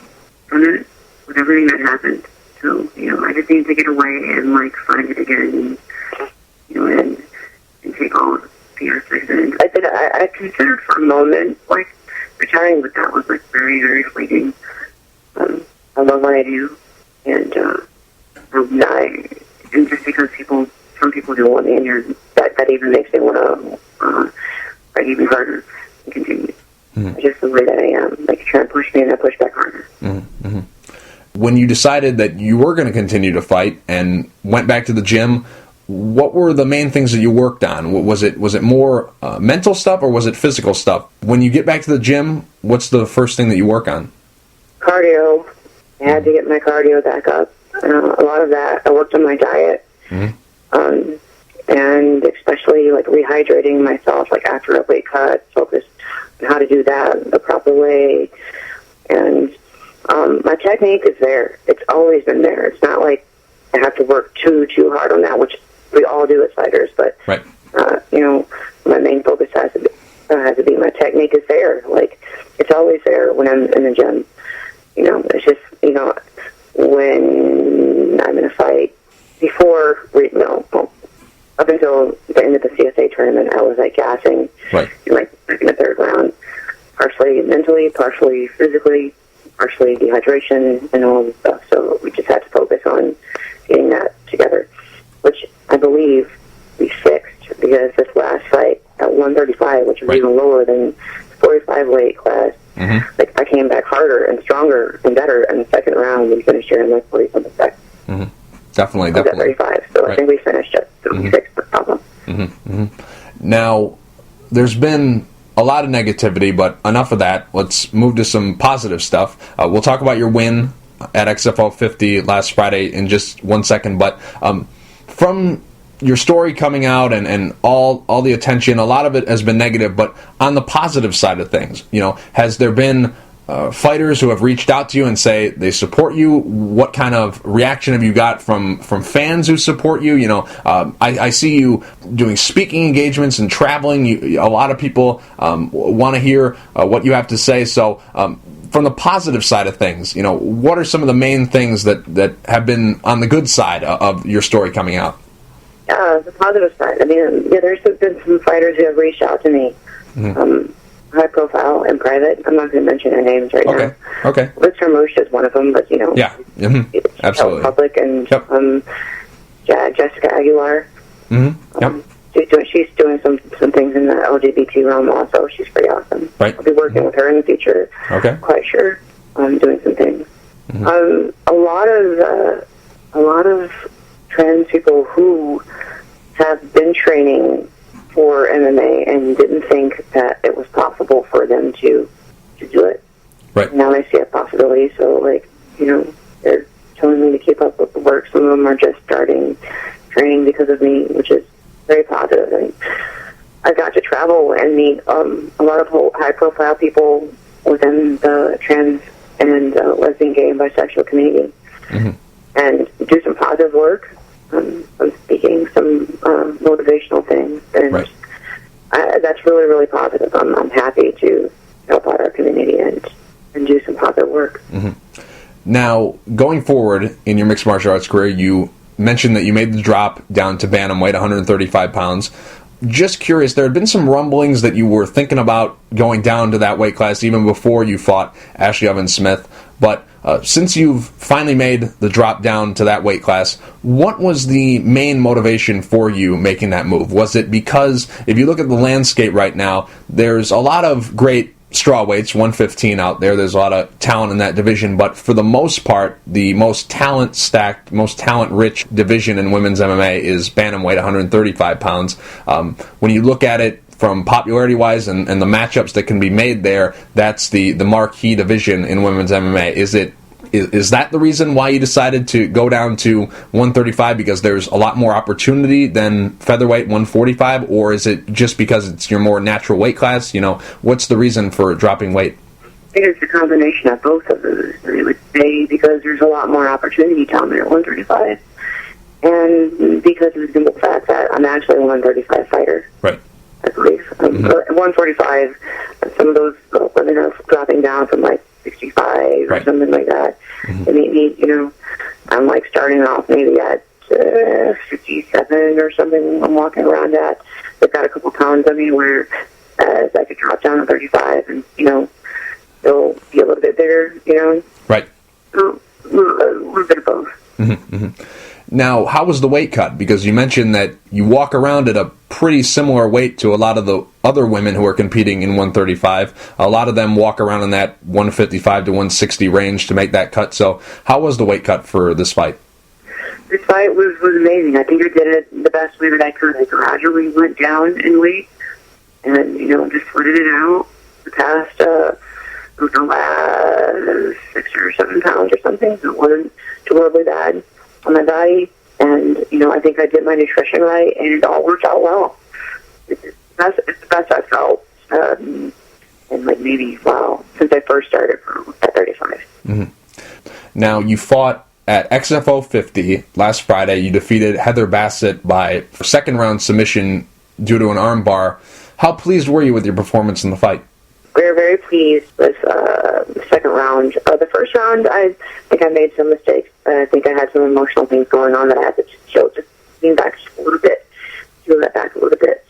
from it with everything that happened. So, I just needed to get away and, find it again and take all of the aspects in. I considered for a moment, retiring, but that was, very, very fleeting. I love what I do, and just because some people do want me in here, that even makes me want to fight even harder and continue. Mm-hmm. Just the way that I am. You try and push me, and I push back harder.
Mm-hmm. Mm-hmm. When you decided that you were going to continue to fight and went back to the gym, what were the main things that you worked on? Was it more mental stuff, or was it physical stuff? When you get back to the gym, what's the first thing that you work on?
Cardio. I had to get my cardio back up. A lot of that, I worked on my diet. Mm-hmm. And especially rehydrating myself, after a weight cut, focused on how to do that the proper way. And my technique is there. It's always been there. It's not like I have to work too hard on that, which we all do as fighters. But
right.
My main focus has to be my technique is there. It's always there when I'm in the gym. It's just when I'm in a fight. Before, up until the end of the CSA tournament, I was gassing,
right.
In the third round, partially mentally, partially physically, partially dehydration, and all this stuff. So we just had to focus on getting that together, which I believe we fixed, because this last fight at 135, which was
right.
even lower than the 45 weight class,
mm-hmm.
I came back harder and stronger and better in the second round. We finished here in 40-something seconds.
Mm-hmm. Definitely.
At 35, so right. I think we finished at 36,
mm-hmm.
no problem.
Mm-hmm. Mm-hmm. Now, there's been a lot of negativity, but enough of that. Let's move to some positive stuff. We'll talk about your win at XFL 50 last Friday in just 1 second, but from your story coming out and all the attention, a lot of it has been negative, but on the positive side of things, has there been fighters who have reached out to you and say they support you? What kind of reaction have you got from fans who support you? I see you doing speaking engagements and traveling. A lot of people want to hear what you have to say. So from the positive side of things, what are some of the main things that have been on the good side of your story coming out?
The positive side. I mean, there's been some fighters who have reached out to me. Mm-hmm. High profile and private. I'm not going to mention their names right now.
Okay.
Liz Hermouche is one of them, but
yeah, mm-hmm. Absolutely.
Public and
yep.
Jessica Aguilar.
Mm-hmm. Yep.
She's doing some things in the LGBT realm also. She's pretty awesome.
Right.
I'll be working
mm-hmm.
with her in the future.
Okay.
Quite sure. Doing some things.
Mm-hmm.
A lot of trans people who have been training for MMA and didn't think that it was possible for them to do it.
Right.
Now I see a possibility, so they're telling me to keep up with the work. Some of them are just starting training because of me, which is very positive. And I got to travel and meet a lot of high-profile people within the trans and lesbian, gay, and bisexual community, and do some positive work. I'm speaking some motivational things, and that's really, really positive. I'm happy to help out our community and do some positive work.
Now, going forward in your mixed martial arts career, you mentioned that you made the drop down to bantamweight, 135 pounds. Just curious, there had been some rumblings that you were thinking about going down to that weight class even before you fought Ashley Evans-Smith. But since you've finally made the drop down to that weight class, what was the main motivation for you making that move? Was it because, if you look at the landscape right now, there's a lot of great strawweights, 115 out there. There's a lot of talent in that division, but for the most part, the most talent-stacked, most talent-rich division in women's MMA is bantamweight, 135 pounds. When you look at it from popularity-wise and the matchups that can be made there, that's the marquee division in women's MMA. Is that the reason why you decided to go down to 135, because there's a lot more opportunity than featherweight 145, or is it just because it's your more natural weight class? What's the reason for dropping weight?
I think it's a combination of both of those. I would say because there's a lot more opportunity down there at 135, and because of the simple fact that I'm actually a 135 fighter.
Right.
I believe. 145, some of those women are dropping down from 65 or something like that. And maybe, I'm starting off maybe at 57 or something. I'm walking around at. They've got a couple pounds on me where I could drop down to 35 and, they'll be a little bit bigger,
Right.
So, a little bit of both.
Now, how was the weight cut? Because you mentioned that you walk around at a pretty similar weight to a lot of the other women who are competing in 135. A lot of them walk around in that 155 to 160 range to make that cut. So how was the weight cut for this fight?
This fight was amazing. I think I did it the best way that I could. I gradually went down in weight and, just sweated it out the past, the last 6 or 7 pounds or something. So it wasn't too horribly bad on my body, and I think I did my nutrition right, and it all worked out well. It's the best I've felt, and maybe since I first started at 35.
Now, you fought at XFO 50 last Friday. You defeated Heather Bassett by second round submission due to an arm bar. How pleased were you with your performance in the fight?
We were very pleased with the second round. The first round, I think I made some mistakes. I think I had some emotional things going on that I had to just lean back a little bit, peel that back a little bit,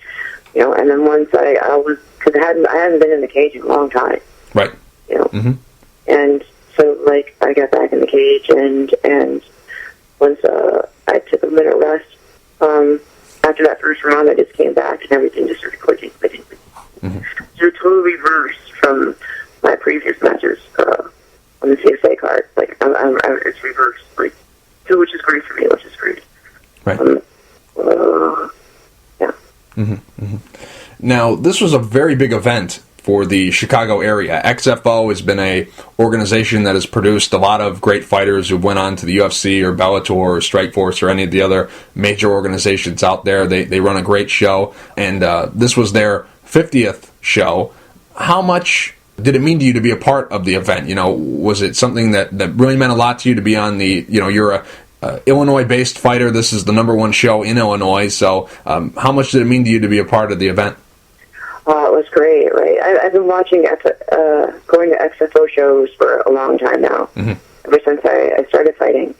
And then once I was, because I hadn't been in the cage in a long time,
right?
And so I got back in the cage, and once I took a minute rest, after that first round, I just came back and everything just started clicking. So total reverse from my previous matches on the CSA card. It's reversed, which is great for me, which is great.
Right.
Yeah.
Now, this was a very big event for the Chicago area. XFO has been a organization that has produced a lot of great fighters who went on to the UFC or Bellator or Strikeforce or any of the other major organizations out there. They run a great show, and this was their 50th show. How much did it mean to you to be a part of the event? Was it something that really meant a lot to you to be on the, you're a Illinois-based fighter. This is the #1 show in Illinois. So how much did it mean to you to be a part of the event?
It was great, right? I've been watching, going to XFO shows for a long time now, ever since I started fighting.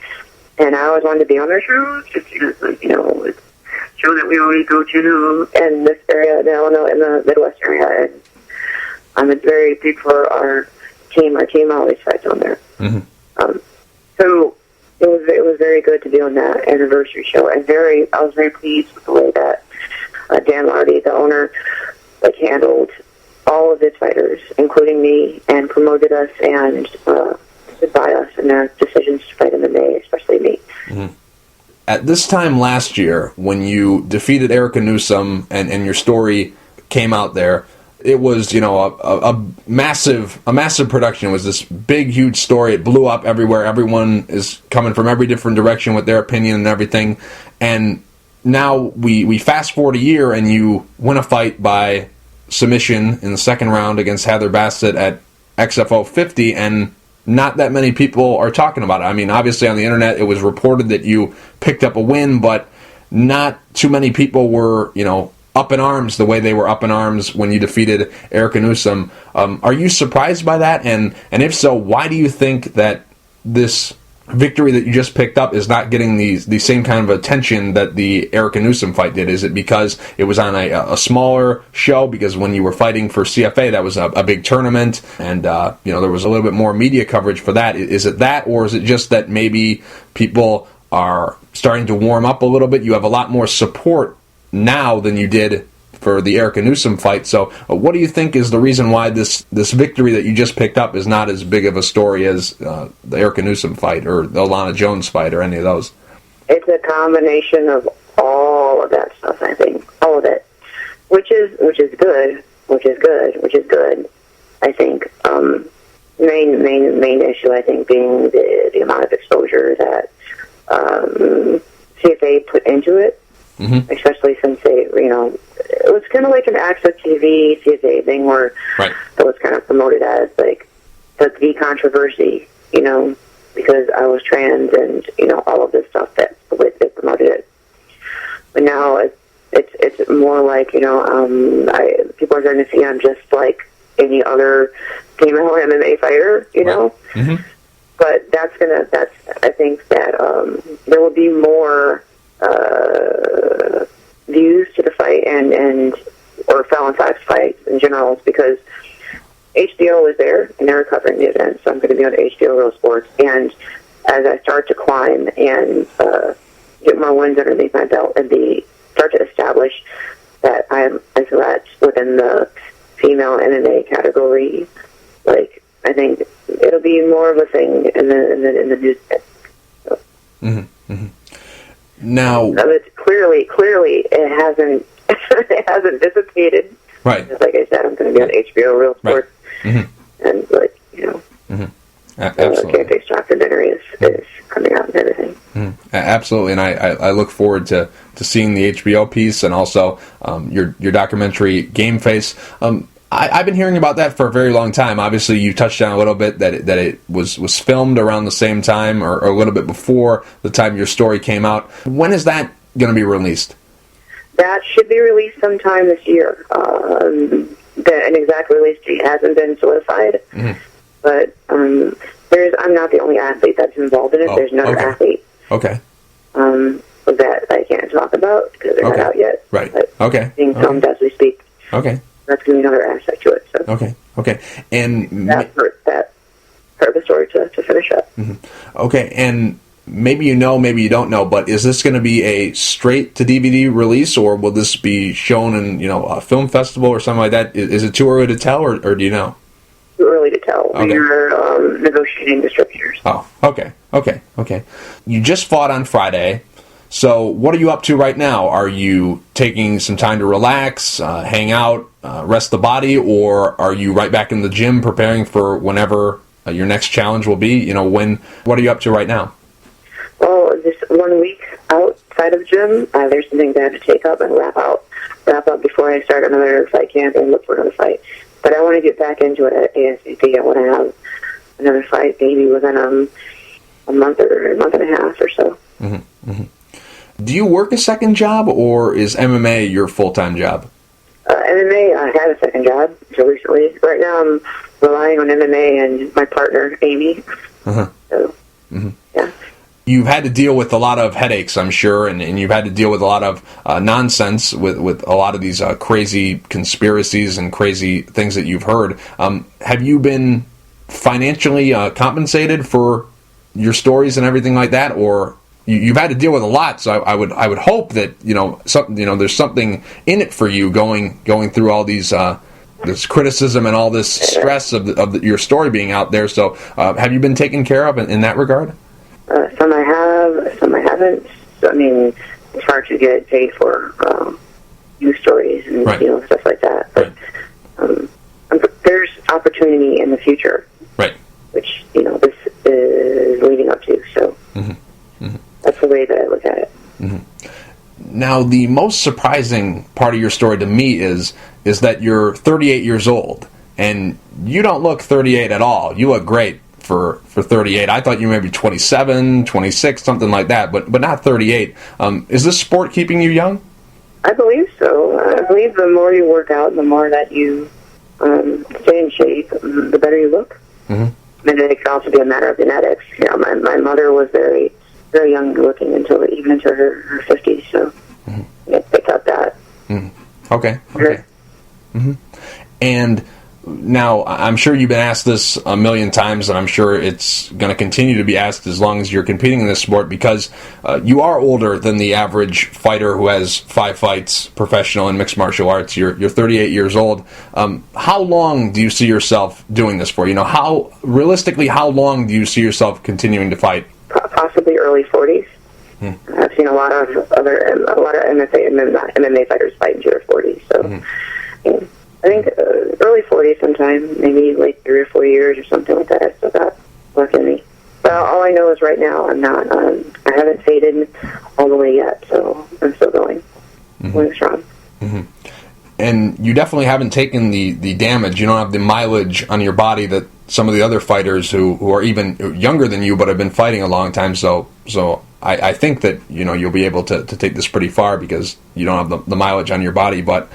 And I always wanted to be on their shows, just because, it's a show that we always go to in this area, in Illinois, in the Midwest area. And I'm very big for our team. Our team always fights on there. So it was very good to be on that anniversary show. And I was very pleased with the way that Dan Lardy, the owner, handled all of his fighters, including me, and promoted us and stood by us in their decisions to fight MMA, especially me.
At this time last year, when you defeated Erica Newsom and your story came out there, it was, a massive production. It was this big, huge story. It blew up everywhere. Everyone is coming from every different direction with their opinion and everything. And now we fast forward a year, and you win a fight by submission in the second round against Heather Bassett at XFO 50, and not that many people are talking about it. I mean, obviously on the internet it was reported that you picked up a win, but not too many people were, up in arms the way they were up in arms when you defeated Erica Newsom. Are you surprised by that? And if so, why do you think that this victory that you just picked up is not getting the same kind of attention that the Erica Newsom fight did? Is it because it was on a smaller show? Because when you were fighting for CFA, that was a big tournament, and there was a little bit more media coverage for that. Is it that, or is it just that maybe people are starting to warm up a little bit? You have a lot more support now than you did for the Erica Newsom fight. So what do you think is the reason why this victory that you just picked up is not as big of a story as the Erica Newsom fight or the Alana Jones fight or any of those?
It's a combination of all of that stuff, I think. All of it. Which is good. I think main issue, I think, being the amount of exposure that CFA put into it. Mm-hmm. Especially since they, it was kind of like an Access TV, CFA thing where it was kind of promoted as like the controversy, because I was trans and, all of this stuff that they promoted it. But now it's more like, people are starting to see I'm just like any other female MMA fighter, know. Mm-hmm. But I think that there will be more views to the fight or Fallon Fox fight in general, because HBO was there and they were covering the event, so I'm going to be on HBO Real Sports. And as I start to climb and get more wins underneath my belt and start to establish that I'm a threat within the female MMA category, like I think it'll be more of a thing in the news. So. Mm-hmm. Mm-hmm.
Now,
it's clearly it hasn't it hasn't dissipated.
Right.
Because like I said, I'm going to be on HBO Real Sports, mm-hmm. and
mm-hmm. Absolutely.
Can't Face documentary is coming out and everything.
Mm-hmm. Absolutely, and I look forward to seeing the HBO piece and also your documentary Game Face. I've been hearing about that for a very long time. Obviously, you touched on a little bit that it was filmed around the same time or a little bit before the time your story came out. When is that going to be released?
That should be released sometime this year. An exact release date hasn't been solidified, mm-hmm. but I'm not the only athlete that's involved in it. There's another athlete.
Okay.
That I can't talk about because they're not out yet.
Right.
But
okay.
Being filmed as we speak.
Okay.
That's going to be another aspect to it. So.
Okay. And
that part of the story to finish up.
Mm-hmm. Okay, and maybe you know, maybe you don't know, but is this going to be a straight to DVD release, or will this be shown in a film festival or something like that? Is it too early to tell, or do you know?
Too early to tell. Okay. We're negotiating distributors.
Oh, okay. You just fought on Friday. So what are you up to right now? Are you taking some time to relax, hang out, rest the body, or are you right back in the gym preparing for whenever your next challenge will be? What are you up to right now?
Well, this 1 week outside of the gym, there's some things I have to take up and wrap up before I start another fight camp and look for another fight. But I want to get back into it at ASAP. I want to have another fight maybe within a month or a month and a half or so.
Mm-hmm. Mm-hmm. Do you work a second job, or is MMA your full-time job?
MMA, I had a second job until recently. Right now, I'm relying on MMA and my partner, Amy. Uh-huh. So, yeah.
You've had to deal with a lot of headaches, I'm sure, and you've had to deal with a lot of nonsense with a lot of these crazy conspiracies and crazy things that you've heard. Have you been financially compensated for your stories and everything like that, or... You've had to deal with a lot, so I would hope that there's something in it for you going through all these this criticism and all this stress of your story being out there. So have you been taken care of in that regard?
Some I have, some I haven't. I mean, it's hard to get paid for news stories and stuff like that. But there's opportunity in the future,
right?
Which this is leading up to. So. Mm-hmm. Mm-hmm. That's the way that I look at it.
Mm-hmm. Now, the most surprising part of your story to me is that you're 38 years old, and you don't look 38 at all. You look great for 38. I thought you were maybe 27, 26, something like that, but not 38. Is this sport keeping you young?
I believe so. I believe the more you work out, the more that you stay in shape, the better you look. Mm-hmm. And it can also be a matter of genetics. You know, my mother was very, very young looking even into her 50s, so I picked up that.
Mm-hmm. Okay. Mm-hmm. And now, I'm sure you've been asked this a million times, and I'm sure it's going to continue to be asked as long as you're competing in this sport, because you are older than the average fighter who has 5 fights professional in mixed martial arts. You're 38 years old. How long do you see yourself doing this for? You know, how long do you see yourself continuing to fight?
Possibly early 40s. I've seen a lot of MMA fighters fight into their 40s, so I think early 40s sometime, maybe like 3 or 4 years or something like that. I still got left in me. But all I know is right now I'm not. I haven't faded all the way yet, so I'm still going strong. Mm-hmm.
And you definitely haven't taken the damage. You don't have the mileage on your body that some of the other fighters who are even younger than you but have been fighting a long time. So I think that, you know, you'll be able to take this pretty far because you don't have the mileage on your body. But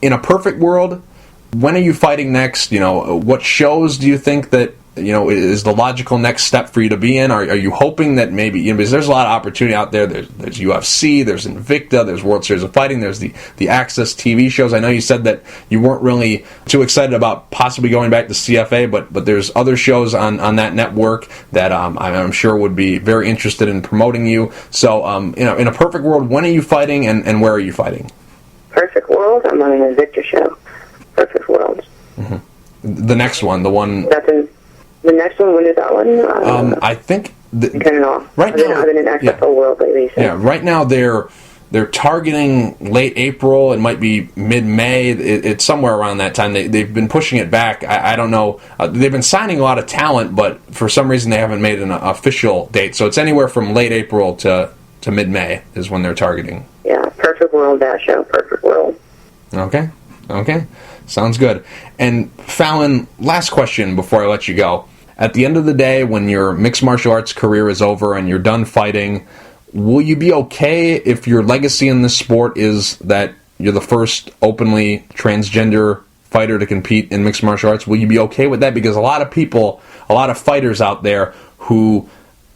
in a perfect world, when are you fighting next? You know, what shows do you think that, you know, is the logical next step for you to be in? Are you hoping that maybe, you know, because there's a lot of opportunity out there. There's UFC, there's Invicta, there's World Series of Fighting, there's the Access TV shows. I know you said that you weren't really too excited about possibly going back to CFA, but there's other shows on that network that I'm sure would be very interested in promoting you. So, you know, in a perfect world, when are you fighting and where are you fighting?
Perfect world, I'm on an Invicta show. Perfect world.
Mm-hmm. The next one, the one...
The next one, when is that one?
I think...
I don't know.
Right now...
I've been in XFL World lately. So.
Yeah, right now they're targeting late April. It might be mid-May. It's somewhere around that time. They've been pushing it back. I don't know. They've been signing a lot of talent, but for some reason they haven't made an official date. So it's anywhere from late April to mid-May is when they're targeting.
Yeah, Perfect World, that show. Perfect World.
Okay. Sounds good. And Fallon, last question before I let you go. At the end of the day, when your mixed martial arts career is over and you're done fighting, will you be okay if your legacy in this sport is that you're the first openly transgender fighter to compete in mixed martial arts? Will you be okay with that? Because a lot of fighters out there who,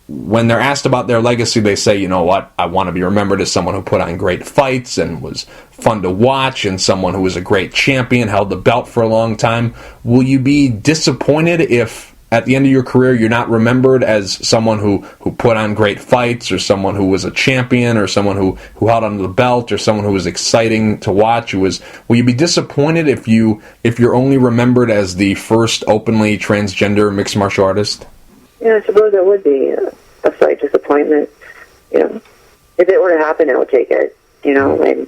when they're asked about their legacy, they say, you know what, I want to be remembered as someone who put on great fights and was fun to watch and someone who was a great champion, held the belt for a long time. Will you be disappointed if at the end of your career you're not remembered as someone who put on great fights, or someone who was a champion, or someone who held onto the belt, or someone who was exciting to watch? Will you be disappointed if you're only remembered as the first openly transgender mixed martial artist?
Yeah, I suppose it would be a slight disappointment. You know, if it were to happen, I would take it. You know, and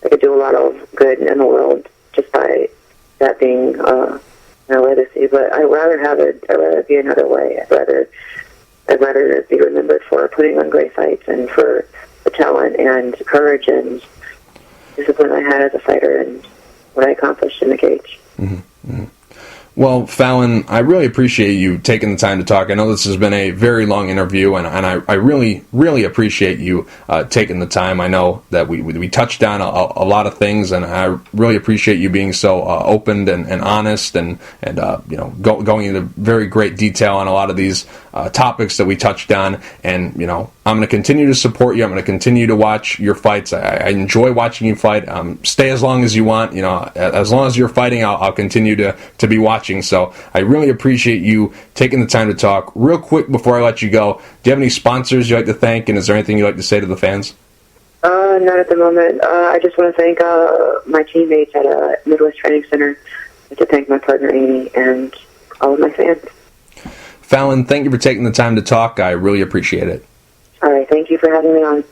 I could do a lot of good in the world just by that being my legacy. But I'd rather have it. I'd rather it be another way. I'd rather be remembered for putting on great fights and for the talent and courage and discipline I had as a fighter and what I accomplished in the cage.
Mm-hmm. Mm-hmm. Well, Fallon, I really appreciate you taking the time to talk. I know this has been a very long interview, and I really, really appreciate you taking the time. I know that we touched on a lot of things, and I really appreciate you being so open and honest and you know, going into very great detail on a lot of these topics that we touched on. And, you know, I'm going to continue to support you. I'm going to continue to watch your fights. I enjoy watching you fight. Stay as long as you want. You know, as long as you're fighting, I'll continue to be watching. So I really appreciate you taking the time to talk. Real quick before I let you go, do you have any sponsors you'd like to thank, and is there anything you'd like to say to the fans?
Not at the moment. I just want to thank my teammates at Midwest Training Center. I'd like to thank my partner Amy and all of my fans.
Fallon, thank you for taking the time to talk. I really appreciate it.
All right, thank you for having me on.